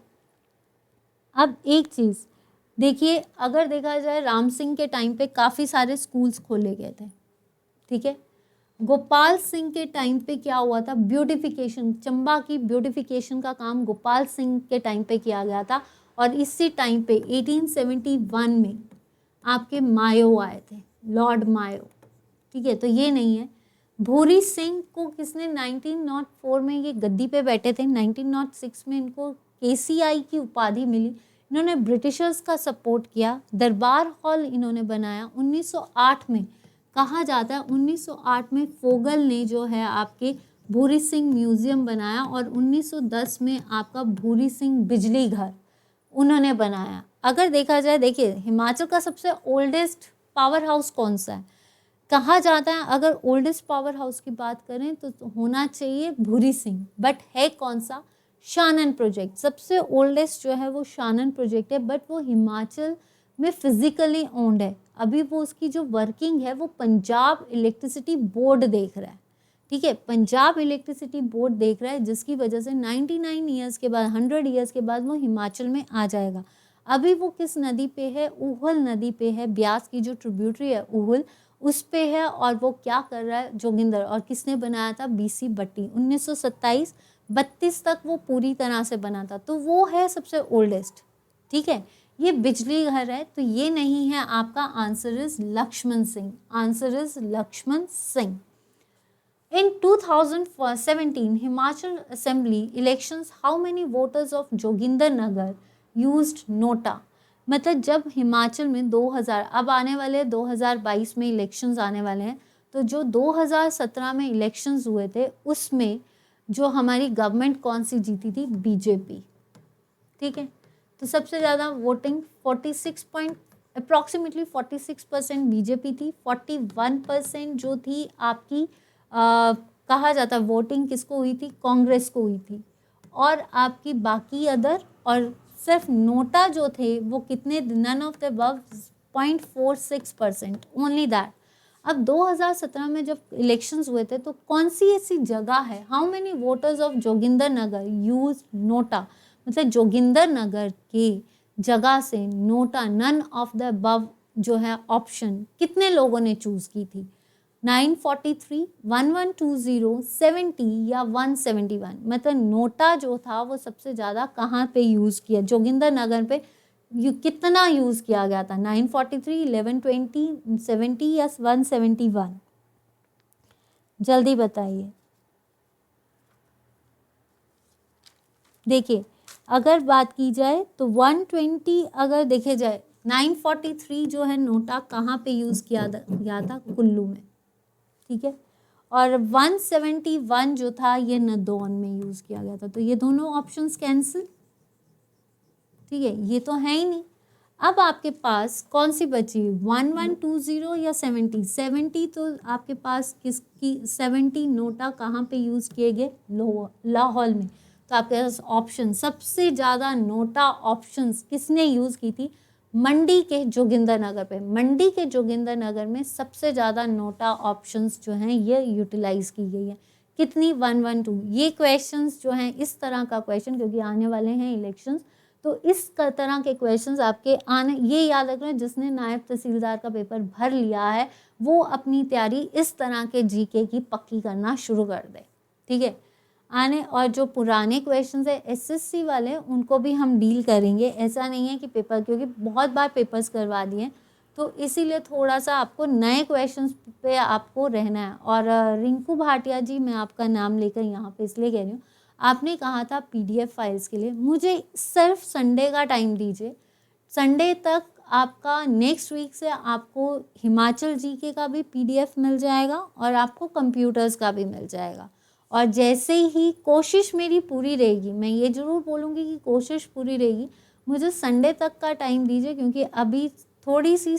अब एक चीज़ देखिए, अगर देखा जाए राम सिंह के टाइम पे काफ़ी सारे स्कूल्स खोले गए थे। ठीक है, गोपाल सिंह के टाइम पे क्या हुआ था? ब्यूटिफिकेशन, चंबा की ब्यूटिफिकेशन का काम गोपाल सिंह के टाइम पे किया गया था। और इसी टाइम पे 1871 में आपके मायो आए थे, लॉर्ड मायो। ठीक है, तो ये नहीं है। भूरी सिंह को किसने 1904 में, ये गद्दी पे बैठे थे, 1906 में इनको KCI की उपाधि मिली। इन्होंने ब्रिटिशर्स का सपोर्ट किया। दरबार हॉल इन्होंने बनाया 1908 में। कहा जाता है 1908 में फोगल ने जो है आपके भूरी सिंह म्यूजियम बनाया और 1910 में आपका भूरी सिंह बिजली घर उन्होंने बनाया। अगर देखा जाए, देखिए हिमाचल का सबसे ओल्डेस्ट पावर हाउस कौन सा है? कहा जाता है अगर ओल्डेस्ट पावर हाउस की बात करें तो होना चाहिए भूरी सिंह, बट है कौन सा? शानन प्रोजेक्ट। सबसे ओल्डेस्ट जो है वो शानन प्रोजेक्ट है, बट वो हिमाचल में फिजिकली ओन्ड है। अभी वो उसकी जो वर्किंग है वो पंजाब इलेक्ट्रिसिटी बोर्ड देख रहा है। ठीक है, पंजाब इलेक्ट्रिसिटी बोर्ड देख रहा है, जिसकी वजह से 99 ईयर्स के बाद, 100 ईयर्स के बाद वो हिमाचल में आ जाएगा। अभी वो किस नदी पे है? ऊहल नदी पे है। ब्यास की जो ट्रिब्यूटरी है ऊहल, उस पे है। और वो क्या कर रहा है? जोगिंदर। और किसने बनाया था? BC भट्टी। 1927-32 तक वो पूरी तरह से बना था। तो वो है सबसे ओल्डेस्ट। ठीक है, ये बिजली घर है। तो ये नहीं है आपका। Answer is Lakshman Singh. Answer is Lakshman Singh. In 2017 Himachal Assembly elections, how many voters of Joginder Nagar used nota? मतलब जब हिमाचल में 2000, अब आने वाले 2022 में इलेक्शंस आने वाले हैं, तो जो 2017 में इलेक्शंस हुए थे उसमें जो हमारी गवर्नमेंट कौन सी जीती थी? BJP। ठीक है, तो सबसे ज़्यादा वोटिंग 46 46% BJP थी। 41% जो थी आपकी कहा जाता वोटिंग किसको हुई थी? कांग्रेस को हुई थी। और आपकी बाकी अदर, और सिर्फ नोटा जो थे वो कितने? None of the above 0.46%, only that. अब 2017 में जब इलेक्शंस हुए थे तो कौन सी ऐसी जगह है? How many voters of Joginder Nagar use NOTA? मतलब जोगिंदर नगर के जगह से NOTA, none of the above जो है ऑप्शन, कितने लोगों ने चूज की थी? 943, 1120, 70 या 171। मतलब नोटा जो था वो सबसे ज़्यादा कहाँ पे यूज़ किया? जोगिंदर नगर पे कितना यूज़ किया गया था? 943, 1120, 70 या 171? जल्दी बताइए। देखिए अगर बात की जाए तो 120, अगर देखे जाए 943 जो है नोटा कहाँ पे यूज़ किया गया था? कुल्लू में। ठीक है, और 171 जो था ये नदौन में यूज़ किया गया था। तो ये दोनों ऑप्शंस कैंसिल। ठीक है, ये तो है ही नहीं। अब आपके पास कौन सी बची? 1120 या 70? 70 तो आपके पास किसकी? 70 नोटा कहाँ पे यूज़ किए गए? लाहौल में। तो आपके पास ऑप्शन सबसे ज़्यादा नोटा ऑप्शंस किसने यूज़ की थी? मंडी के जोगिंदर नगर पे। मंडी के जोगिंदर नगर में सबसे ज़्यादा नोटा ऑप्शंस जो हैं ये यूटिलाइज की गई है। कितनी? 112। ये क्वेश्चंस जो हैं, इस तरह का क्वेश्चन, क्योंकि आने वाले हैं इलेक्शंस, तो इस तरह के क्वेश्चंस आपके आने, ये याद रखना जिसने नायब तहसीलदार का पेपर भर लिया है वो अपनी तैयारी इस तरह के जीके की पक्की करना शुरू कर दे। ठीक है, आने, और जो पुराने क्वेश्चंस है SSC वाले उनको भी हम डील करेंगे। ऐसा नहीं है कि पेपर, क्योंकि बहुत बार पेपर्स करवा दिए तो इसीलिए थोड़ा सा आपको नए क्वेश्चंस पे आपको रहना है। और रिंकू भाटिया जी, मैं आपका नाम लेकर यहाँ पे इसलिए कह रही हूँ, आपने कहा था PDF फाइल्स के लिए, मुझे सिर्फ संडे का टाइम दीजिए। संडे तक आपका, नेक्स्ट वीक से आपको हिमाचल जीके का भी PDF मिल जाएगा और आपको कंप्यूटर्स का भी मिल जाएगा। और जैसे ही कोशिश मेरी पूरी रहेगी, मैं ये ज़रूर बोलूँगी कि कोशिश पूरी रहेगी, मुझे संडे तक का टाइम दीजिए, क्योंकि अभी थोड़ी सी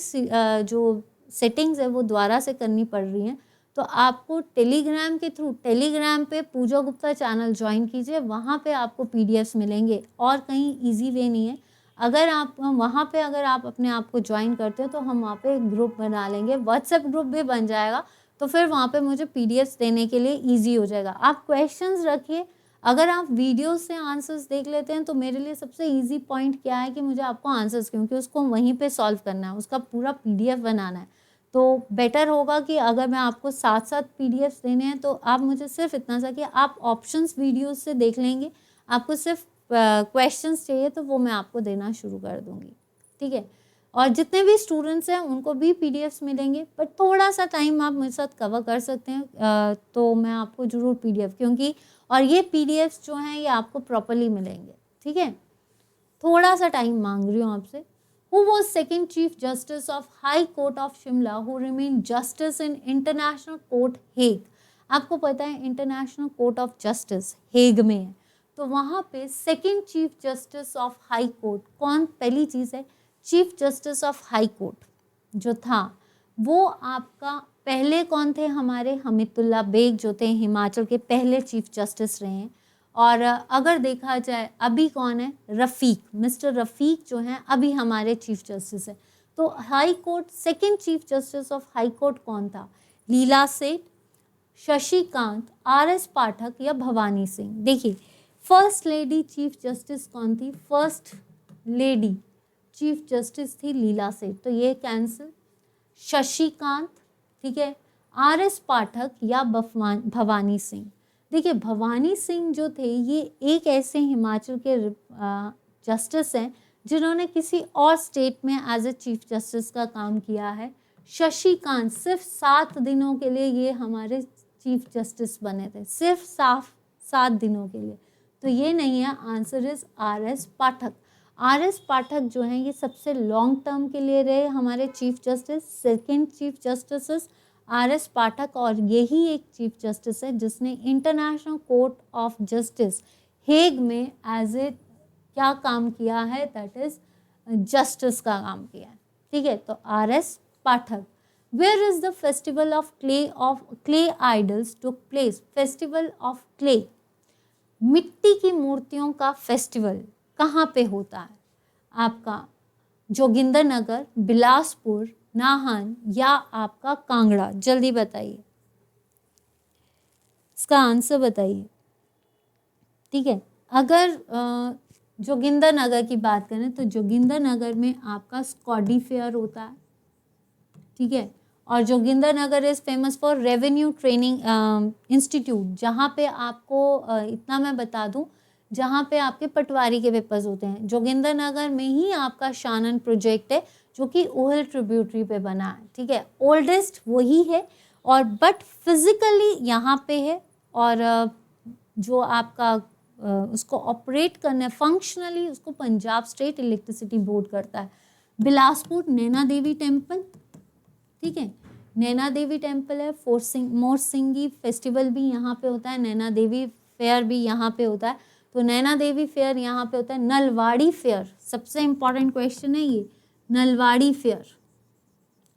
जो सेटिंग्स है वो दोबारा से करनी पड़ रही हैं। तो आपको टेलीग्राम के थ्रू, टेलीग्राम पे पूजा गुप्ता चैनल ज्वाइन कीजिए, वहाँ पे आपको PDFs मिलेंगे और कहीं इजी वे नहीं है। अगर आप वहाँ पे अगर आप अपने आप को ज्वाइन करते हो तो हम वहाँ पे ग्रुप बना लेंगे, व्हाट्सएप ग्रुप भी बन जाएगा, तो फिर वहाँ पे मुझे PDFs देने के लिए ईजी हो जाएगा। आप क्वेश्चंस रखिए, अगर आप वीडियो से आंसर्स देख लेते हैं तो मेरे लिए सबसे ईजी पॉइंट क्या है कि मुझे आपको आंसर्स, क्योंकि उसको वहीं पे सॉल्व करना है, उसका पूरा PDF बनाना है, तो बेटर होगा कि अगर मैं आपको साथ साथ PDFs देने हैं तो आप मुझे सिर्फ इतना सा कि आप ऑप्शंस वीडियोस से देख लेंगे, आपको सिर्फ क्वेश्चंस चाहिए तो वो मैं आपको देना शुरू कर दूँगी। ठीक है, और जितने भी स्टूडेंट्स हैं उनको भी PDFs मिलेंगे, बट थोड़ा सा टाइम आप मेरे साथ कवर कर सकते हैं, तो मैं आपको ज़रूर PDF, क्योंकि और ये PDFs जो हैं ये आपको प्रॉपरली मिलेंगे। ठीक। ठीक है, थोड़ा सा टाइम मांग रही हूँ आपसे। Who was second Chief Justice of High Court of Shimla who remained Justice in International Court Hague? आपको पता है international Court of Justice Hague में है, तो वहाँ पे second chief justice of high court कौन? पहली चीज़ है chief justice of high court जो था वो आपका पहले कौन थे? हमारे हमीदुल्ला बेग जो थे हिमाचल के पहले चीफ जस्टिस रहे हैं। और अगर देखा जाए अभी कौन है? रफ़ीक, मिस्टर रफ़ीक जो हैं अभी हमारे चीफ जस्टिस हैं। तो high court second chief justice of high court कौन था? लीला सेठ, शशिकांत, आर.एस. पाठक या भवानी सिंह? देखिए फर्स्ट लेडी चीफ जस्टिस कौन थी? फर्स्ट लेडी चीफ जस्टिस थी लीला सेठ, तो ये कैंसिल। शशिकांत, ठीक है, आर.एस. पाठक या भवानी सिंह? देखिए भवानी सिंह जो थे ये एक ऐसे हिमाचल के जस्टिस हैं जिन्होंने किसी और स्टेट में एज ए चीफ जस्टिस का काम किया है। शशिकांत सिर्फ 7 दिनों के लिए ये हमारे चीफ जस्टिस बने थे, सिर्फ 7 दिनों के लिए, तो ये नहीं है। Answer is R S. Pathak. R S. Pathak जो हैं ये सबसे लॉन्ग टर्म के लिए रहे हमारे chief justice, second chief justice R S. Pathak, और यही एक चीफ जस्टिस है जिसने International Court of Justice Hague में एज ए क्या काम किया है? दैट इज जस्टिस का काम किया है, ठीक है। तो R S. Pathak. Where is the festival of clay idols took place? Festival of clay, मिट्टी की मूर्तियों का फेस्टिवल कहाँ पे होता है? आपका जोगिंदरनगर, बिलासपुर, नाहन या आपका कांगड़ा? जल्दी बताइए, इसका आंसर बताइए, ठीक है। अगर जोगिंदरनगर की बात करें तो जोगिंदरनगर में आपका स्कॉडी फेयर होता है, ठीक है, और Jogindernagar is famous for revenue training institute, जहाँ पे आपको इतना मैं बता दूँ, जहाँ पे आपके पटवारी के पेपर्स होते हैं। जोगिंदरनगर में ही आपका शानन प्रोजेक्ट है जो कि ओहल ट्रिब्यूटरी पे बना है, ठीक है, ओल्डेस्ट वही है, और बट फिजिकली यहाँ पे है, और जो आपका उसको ऑपरेट करना है फंक्शनली उसको पंजाब स्टेट इलेक्ट्रिसिटी बोर्ड करता है। बिलासपुर नैना देवी टेम्पल, ठीक है, नैना देवी टेम्पल है। मोरसिंगी फेस्टिवल भी यहाँ पे होता है, नैना देवी फेयर भी यहाँ पे होता है, तो नैना देवी फेयर यहाँ पे होता है। नलवाड़ी फेयर सबसे इम्पॉर्टेंट क्वेश्चन है ये, नलवाड़ी फेयर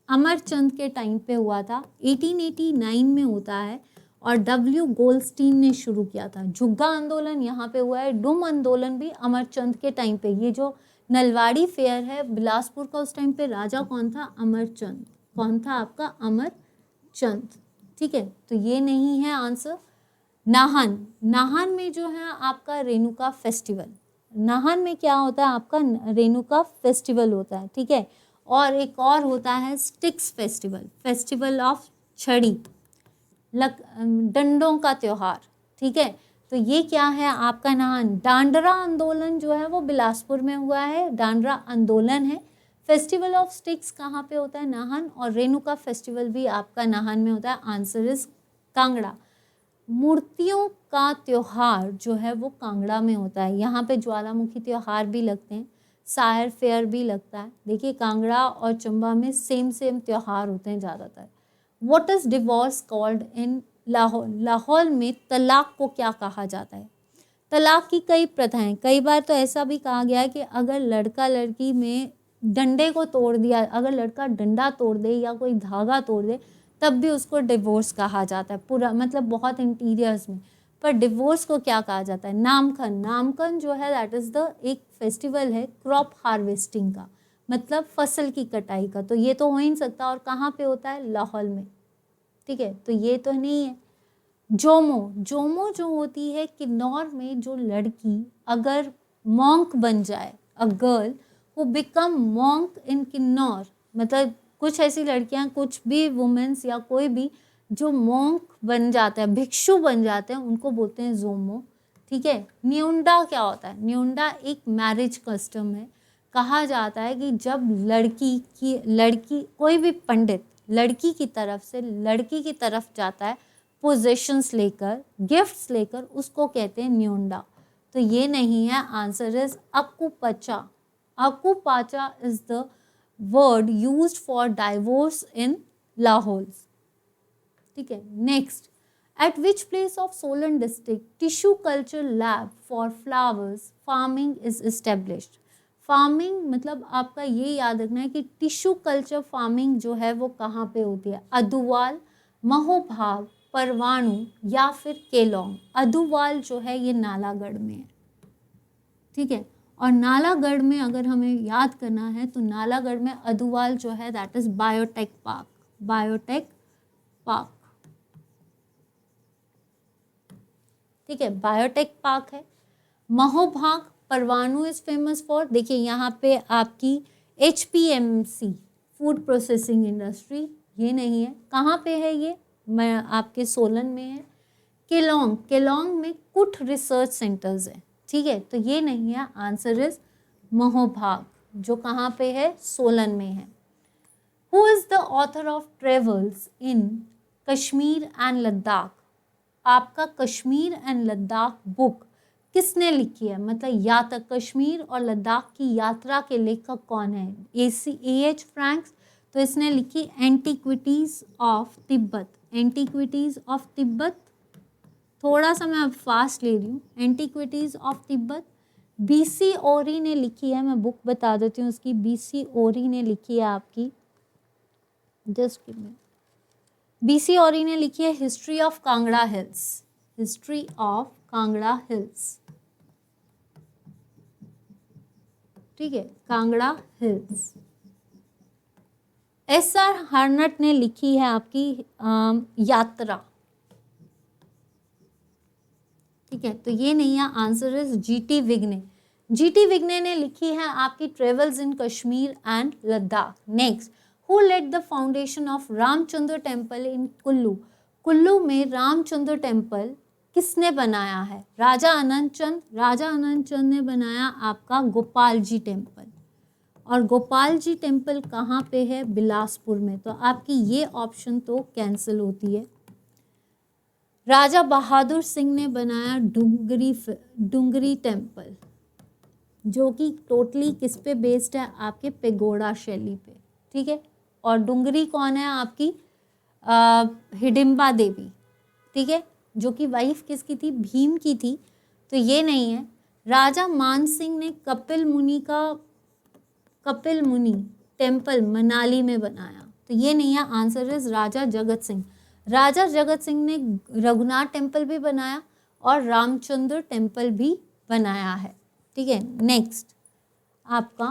अमरचंद के टाइम पे हुआ था, 1889 में होता है, और डब्ल्यू गोल्डस्टीन ने शुरू किया था। झुग्गा आंदोलन यहाँ पे हुआ है, डुम आंदोलन भी अमरचंद के टाइम पे। ये जो नलवाड़ी फेयर है बिलासपुर का, उस टाइम पे राजा कौन था? अमरचंद। कौन था आपका? अमरचंद, ठीक है, तो ये नहीं है आंसर। नाहन, नाहन में जो है आपका रेणुका फेस्टिवल, नाहन में क्या होता है? आपका रेणुका फेस्टिवल होता है, ठीक है, और एक और होता है स्टिक्स फेस्टिवल, फेस्टिवल ऑफ छड़ी, डंडों का त्योहार, ठीक है, तो ये क्या है आपका? नाहन। डांडरा आंदोलन जो है वो बिलासपुर में हुआ है, डांडरा आंदोलन है। फेस्टिवल ऑफ स्टिक्स कहाँ पे होता है? नाहन, और रेणुका फेस्टिवल भी आपका नाहन में होता है। Answer is Kangra. मूर्तियों का त्योहार जो है वो कांगड़ा में होता है, यहाँ पे ज्वालामुखी त्योहार भी लगते हैं, सायर फेयर भी लगता है। देखिए कांगड़ा और चंबा में सेम त्योहार होते हैं ज़्यादातर। What is divorce called in Lahaul? Lahaul में तलाक को क्या कहा जाता है? तलाक की कई प्रथाएं, कई बार तो ऐसा भी कहा गया है कि अगर लड़का लड़की में डंडे को तोड़ दिया, अगर लड़का डंडा तोड़ दे या कोई धागा तोड़ दे तब भी उसको डिवोर्स कहा जाता है, पूरा मतलब बहुत इंटीरियर्स में। पर डिवोर्स को क्या कहा जाता है? नामकन। नामकन जो है दैट इज़ द एक फेस्टिवल है क्रॉप हार्वेस्टिंग का, मतलब फसल की कटाई का, तो ये तो हो ही नहीं सकता। और कहाँ पे होता है? लाहौल में, ठीक है, तो ये तो नहीं है। जोमो, जोमो जो होती है किन्नौर में, जो लड़की अगर मॉन्क बन जाए, a girl who become monk in Kinnaur, मतलब कुछ ऐसी लड़कियां, कुछ भी वुमेन्स या कोई भी जो मॉन्क बन जाता है, भिक्षु बन जाते हैं, उनको बोलते हैं जोमो, ठीक है। न्यूंडा क्या होता है? न्यूंडा एक मैरिज कस्टम है। कहा जाता है कि जब लड़की कोई भी पंडित लड़की की तरफ जाता है पोजेशंस लेकर, गिफ्ट्स लेकर, उसको कहते हैं न्यूंडा। तो ये नहीं है, answer is akupcha. Akupacha is the word used for divorce in Lahaul. ठीक है, next, at which place of Solan district tissue culture lab for flowers farming is established. Farming मतलब आपका ये याद रखना है कि टिश्यू कल्चर फार्मिंग जो है वो कहाँ पे होती है, अदुवाल, महोभाव, परवाणु या फिर केलोंग। अदुवाल जो है ये नालागढ़ में है। ठीक है, और नालागढ़ में अगर हमें याद करना है तो नालागढ़ में अदुवाल जो है that is biotech park. Biotech park, ठीक है, बायोटेक पार्क है। महोभाग, परवाणु इज फेमस फॉर, देखिए यहाँ पे आपकी HPMC फूड प्रोसेसिंग इंडस्ट्री, ये नहीं है, कहाँ पे है ये, मैं आपके सोलन में है। केलोंग, केलोंग में कुट रिसर्च सेंटर्स है। ठीक है, तो ये नहीं है, आंसर इज महोभाग जो कहाँ पे है, सोलन में है। Who is the author of travels in Kashmir and Ladakh. आपका कश्मीर एंड लद्दाख बुक किसने लिखी है, मतलब या तक कश्मीर और लद्दाख की यात्रा के लेखक कौन है, AH फ्रैंक्स। तो इसने लिखी antiquities of Tibet. Antiquities of Tibet, थोड़ा सा मैं अब फास्ट ले रही हूँ, एंटीक्विटीज ऑफ तिब्बत। BC ओरी ने लिखी है, मैं बुक बता देती हूँ उसकी, BC ओरी ने लिखी है आपकी, जस्ट BC ओरी ने लिखी है history of Kangra hills. History of Kangra hills, ठीक है, कांगड़ा हिल्स। SR हर्नट ने लिखी है आपकी यात्रा। ठीक है, तो ये नहीं है, answer is GT Vigne. GT Vigne ने लिखी है आपकी travels in Kashmir and Ladakh. Next, who led the foundation of Ramchandra temple in Kullu. Kullu में रामचंद्र टेम्पल किसने बनाया है, राजा अनंत चंद। राजा अनंत चंद ने बनाया आपका गोपाल जी टेम्पल, और गोपाल जी टेम्पल कहाँ पे है, बिलासपुर में। तो आपकी ये ऑप्शन तो कैंसिल होती है। राजा बहादुर सिंह ने बनाया डुंगरी टेम्पल, जो कि टोटली किस पे बेस्ड है, आपके पेगोडा शैली पे। ठीक है, और डुंगरी कौन है आपकी, हिडिंबा देवी। ठीक है, जो कि वाइफ किसकी थी, भीम की थी। तो ये नहीं है। राजा मान सिंह ने कपिल मुनि टेम्पल मनाली में बनाया। तो ये नहीं है, आंसर इज राजा जगत सिंह। राजा जगत सिंह ने रघुनाथ टेम्पल भी बनाया और रामचंद्र टेम्पल भी बनाया है। ठीक है, नेक्स्ट आपका,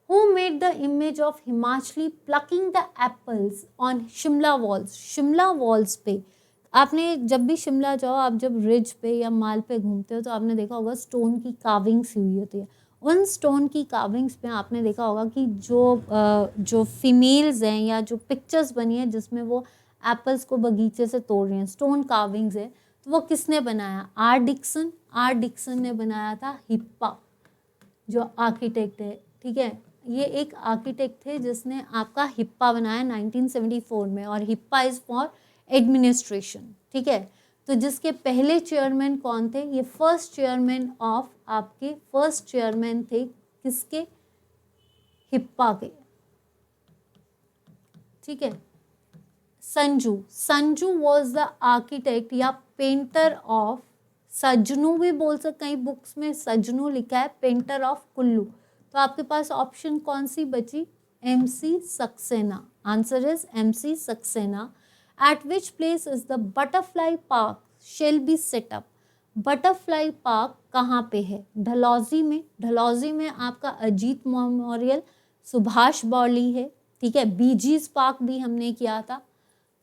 who made the image of Himachali plucking the apples on Shimla walls. Shimla walls पे आपने जब भी शिमला जाओ, आप जब रिज पे या माल पे घूमते हो तो आपने देखा होगा स्टोन की कार्विंग्स हुई होती है। उन स्टोन की कार्विंग्स पे आपने देखा होगा कि जो फीमेल्स हैं या जो पिक्चर्स बनी है जिसमें वो एप्पल्स को बगीचे से तोड़ रही हैं, स्टोन कार्विंग्स है, तो वो किसने बनाया, R. डिक्सन। R. डिक्सन ने बनाया था। हिप्पा जो आर्किटेक्ट है, ठीक है, ये एक आर्किटेक्ट थे जिसने आपका हिप्पा बनाया 1974 में, और हिप्पा इज फॉर एडमिनिस्ट्रेशन। ठीक है, तो जिसके पहले चेयरमैन कौन थे, ये फर्स्ट चेयरमैन थे किसके, हिप्पा के। ठीक है, संजू वॉज द आर्किटेक्ट या पेंटर ऑफ, सजनू भी बोल सकते, कई बुक्स में सजनू लिखा है, पेंटर ऑफ कुल्लू। तो आपके पास ऑप्शन कौन सी बची, MC Saxena. Answer is MC Saxena. Eight which place is the butterfly park shall be set up. Butterfly park कहाँ पे है, डलहौजी में। डलहौजी में आपका अजीत मेमोरियल, सुभाष बावली है। ठीक है, बीजीज पार्क भी हमने किया था।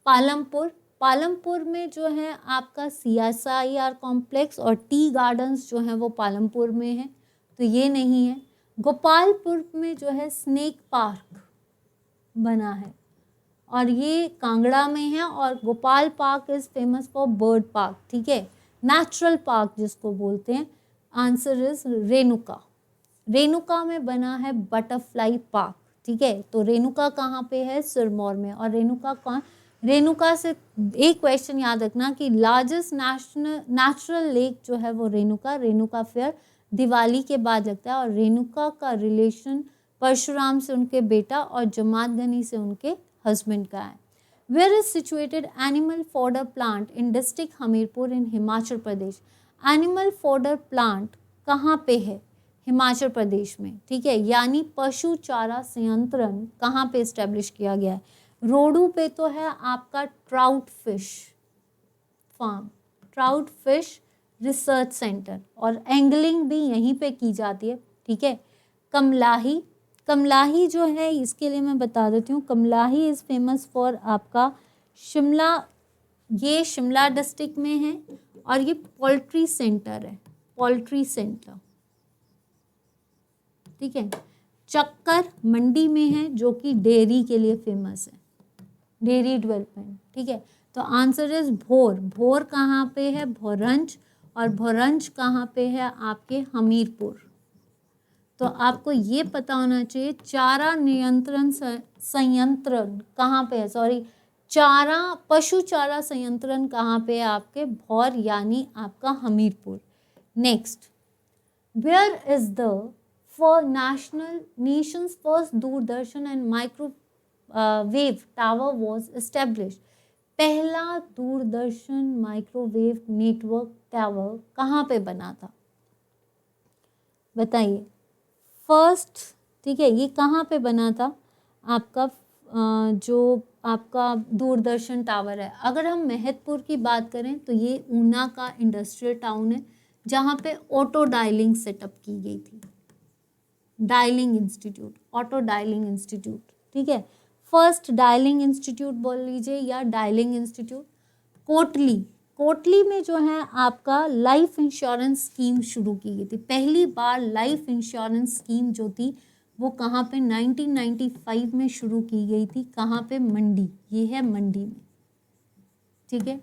पालमपुर में जो है आपका CSIR कॉम्प्लेक्स और टी गार्डन्स जो हैं वो पालमपुर में है, तो ये नहीं है। गोपालपुर में जो है स्नेक पार्क बना है और ये कांगड़ा में है, और Gopal park is famous for bird park. ठीक है, नेचुरल पार्क जिसको बोलते हैं। आंसर इज रेणुका में बना है बटरफ्लाई पार्क। ठीक है, तो रेणुका कहाँ पे है, सिरमौर में। और रेणुका से एक क्वेश्चन याद रखना कि लार्जेस्ट नेचुरल लेक जो है वो रेणुका फेयर दिवाली के बाद लगता है, और रेणुका का रिलेशन परशुराम से उनके बेटा और जमातगनी से उनके हस्बैंड का है। Where is situated animal fodder plant in district Hamirpur in Himachal Pradesh. Animal fodder plant कहाँ पे है? हिमाचल प्रदेश में, ठीक है। यानी पशु चारा संयंत्र कहाँ पे इस्टेब्लिश किया गया है? रोडू पे तो है आपका trout fish farm, trout fish research centre, और एंगलिंग भी यहीं पे की जाती है, ठीक है। कमलाही जो है, इसके लिए मैं बता देती हूँ, कमलाही इज़ फेमस फॉर आपका शिमला, ये शिमला डिस्ट्रिक्ट में है, और ये पोल्ट्री सेंटर है, पोल्ट्री सेंटर, ठीक है। चक्कर मंडी में है जो कि डेयरी के लिए फेमस है, डेयरी डेवलपमेंट, ठीक है। तो आंसर इज भोर। भोर कहाँ पे है? भोरंज। और भोरंज कहाँ पे है? आपके हमीरपुर। तो आपको ये पता होना चाहिए चारा नियंत्रण संयंत्र कहाँ पे है, सॉरी, पशु चारा संयंत्रण कहाँ पे है? आपके भौर, यानी आपका Hamirpur. Next, where is the nation's first Doordarshan and microwave tower was establish. पहला दूरदर्शन माइक्रोवेव नेटवर्क टावर कहाँ पे बना था? बताइए। फर्स्ट, ठीक है, ये कहाँ पे बना था? आपका जो आपका दूरदर्शन टावर है, अगर हम महतपुर की बात करें तो ये ऊना का इंडस्ट्रियल टाउन है, जहाँ पे ऑटो डायलिंग सेटअप की गई थी, dialling institute, auto dialling institute, ठीक है। फर्स्ट डायलिंग इंस्टीट्यूट बोल लीजिए या डायलिंग इंस्टीट्यूट। कोटली में जो है आपका लाइफ इंश्योरेंस स्कीम शुरू की गई थी। पहली बार लाइफ इंश्योरेंस स्कीम जो थी वो कहाँ पे? 1995 में शुरू की गई थी। कहाँ पे? मंडी, ये है मंडी में, ठीक है।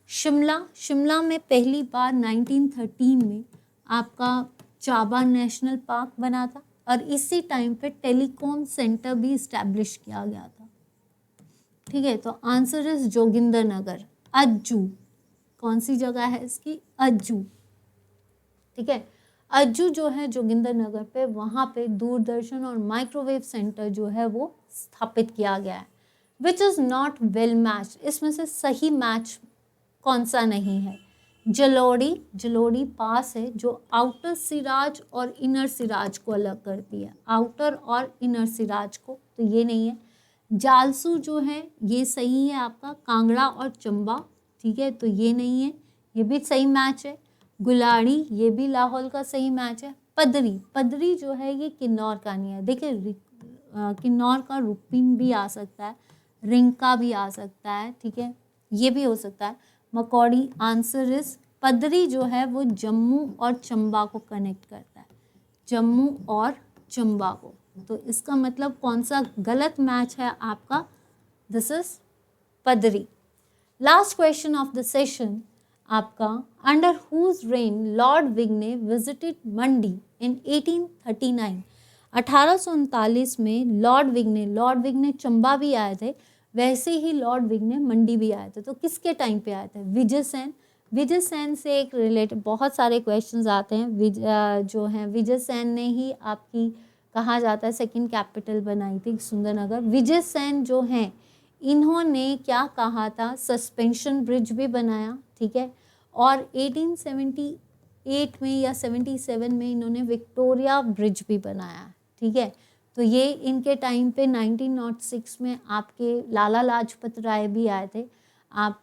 शिमला में पहली बार 1913 में आपका चाबा नेशनल पार्क बना था, और इसी टाइम पे टेलीकॉम सेंटर भी इस्टेब्लिश किया गया था, ठीक है। तो आंसर इज जोगिंदर नगर। अज्जू कौन सी जगह है इसकी? अज्जू, ठीक है। अज्जू जो है जोगिंदर नगर पे, वहाँ पे दूरदर्शन और माइक्रोवेव सेंटर जो है वो स्थापित किया गया है। Which is not well match, इसमें से सही मैच कौन सा नहीं है? जलोड़ी पास है जो आउटर सिराज और इनर सिराज को अलग करती है, आउटर और इनर सिराज को, तो ये नहीं है। जालसू जो है ये सही है आपका, कांगड़ा और चंबा, ठीक है, तो ये नहीं है, ये भी सही मैच है। गुलाड़ी ये भी लाहौल का सही मैच है। पदरी जो है ये किन्नौर का नहीं है। देखिए किन्नौर का रुकपिन भी आ सकता है, रिंका भी आ सकता है, ठीक है, ये भी हो सकता है। मकौड़ी, आंसर इज पदरी जो है वो जम्मू और चंबा को कनेक्ट करता है, जम्मू और चंबा को। तो इसका मतलब कौन सा गलत मैच है आपका? This is Padri. Last question of the session आपका, under whose reign Lord Vigne visited Mandi in 1839। 1839 में लॉर्ड विग्ने चंबा भी आए थे, वैसे ही लॉर्ड विग्ने मंडी भी आए थे। तो किसके टाइम पे आए थे? विजय सेन से एक रिलेटेड बहुत सारे क्वेश्चंस आते हैं। जो हैं विजय सेन ने ही आपकी कहा जाता है सेकंड कैपिटल बनाई थी सुंदरनगर। विजय सेन जो हैं इन्होंने क्या कहा था? सस्पेंशन ब्रिज भी बनाया, ठीक है, और 1878 में या 77 में इन्होंने विक्टोरिया ब्रिज भी बनाया, ठीक है। तो ये इनके टाइम पे 1906 में आपके लाला लाजपत राय भी आए थे, आप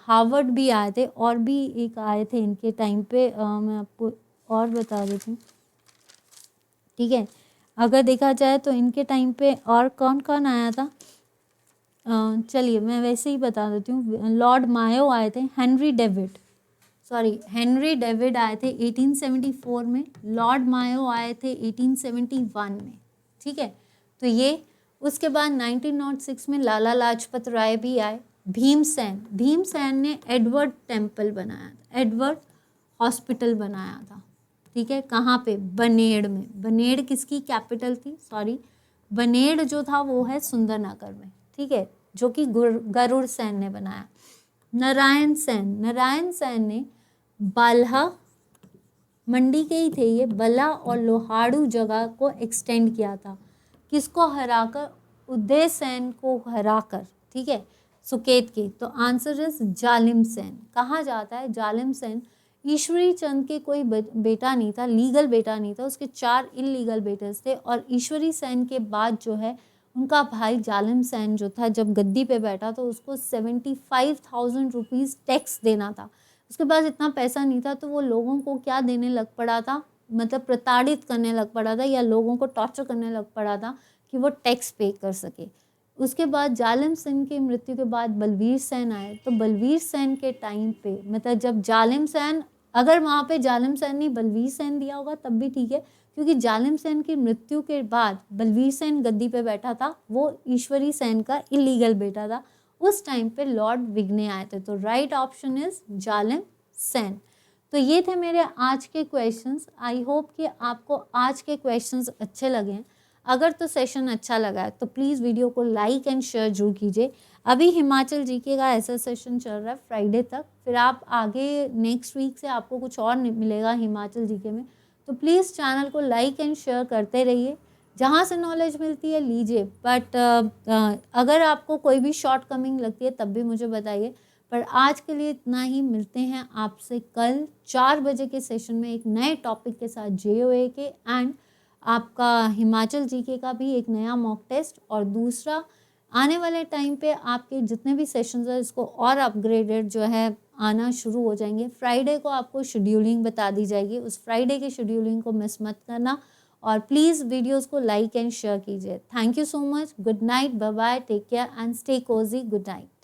हार्वर्ड भी आए थे, और भी एक आए थे इनके टाइम पे। मैं आपको और बता देती हूँ, ठीक है। अगर देखा जाए तो इनके टाइम पे और कौन कौन आया था, चलिए मैं वैसे ही बता देती हूँ। लॉर्ड मायो आए थे, हेनरी डेविड आए थे 1874 में, लॉर्ड मायो आए थे 1871 में, ठीक है। तो ये उसके बाद 1906 में लाला लाजपत राय भी आए। भीमसेन ने एडवर्ड टेम्पल बनाया था, एडवर्ड हॉस्पिटल बनाया था, ठीक है। कहाँ पे? बनेड़ में। बनेड़ किसकी कैपिटल थी? बनेड़ जो था वो है सुंदरनगर में, ठीक है। जो कि गरुड़ सेन ने बनाया। नारायण सेन ने बाल्हा, मंडी के ही थे ये, बल्हा और लोहाड़ू जगह को एक्सटेंड किया था। किसको हराकर? उदय सेन को हराकर, ठीक है, सुकेत के। तो आंसर इज जालिम सेन। कहा जाता है जालिम सेन ईश्वरी चंद के कोई बेटा नहीं था, लीगल बेटा नहीं था, उसके 4 इलीगल बेटे थे। और ईश्वरी सेन के बाद जो है उनका भाई जालिम सेन जो था, जब गद्दी पे बैठा तो उसको 75,000 रुपीज़ टैक्स देना था। उसके पास इतना पैसा नहीं था, तो वो लोगों को क्या देने लग पड़ा था, मतलब प्रताड़ित करने लग पड़ा था या लोगों को टॉर्चर करने लग पड़ा था कि वो टैक्स पे कर सके। उसके बाद जालिम सेन की मृत्यु के बाद बलवीर सेन आए। तो बलवीर सेन के टाइम पे, मतलब जब जालिम सेन, अगर वहाँ पे जालिम सेन नहीं बलवीर सेन दिया होगा तब भी ठीक है, क्योंकि जालिम सेन की मृत्यु के बाद बलवीर सेन गद्दी पे बैठा था, वो ईश्वरी सेन का इलीगल बेटा था। उस टाइम पे लॉर्ड विग्ने आए थे। तो राइट ऑप्शन इज जालिम सेन। तो ये थे मेरे आज के क्वेश्चंस। आई होप कि आपको आज के क्वेश्चंस अच्छे लगे हैं। अगर तो सेशन अच्छा लगा है तो प्लीज़ वीडियो को लाइक एंड शेयर जरूर कीजिए। अभी हिमाचल जीके का ऐसा सेशन चल रहा है फ्राइडे तक, फिर आप आगे नेक्स्ट वीक से आपको कुछ और मिलेगा हिमाचल जीके में। तो प्लीज़ चैनल को लाइक एंड शेयर करते रहिए, जहाँ से नॉलेज मिलती है लीजिए। बट अगर आपको कोई भी शॉर्ट कमिंग लगती है तब भी मुझे बताइए। पर आज के लिए इतना ही, मिलते हैं आपसे कल 4 बजे के सेशन में एक नए टॉपिक के साथ, JOA के एंड आपका हिमाचल जीके का भी एक नया मॉक टेस्ट। और दूसरा, आने वाले टाइम पे आपके जितने भी सेशंस हैं इसको और अपग्रेडेड जो है आना शुरू हो जाएंगे। फ्राइडे को आपको शेड्यूलिंग बता दी जाएगी, उस फ्राइडे की शेड्यूलिंग को मिस मत करना। और प्लीज़ वीडियोस को लाइक एंड शेयर कीजिए। Thank you so much. Good night, bye bye, take care and stay cosy. Good night.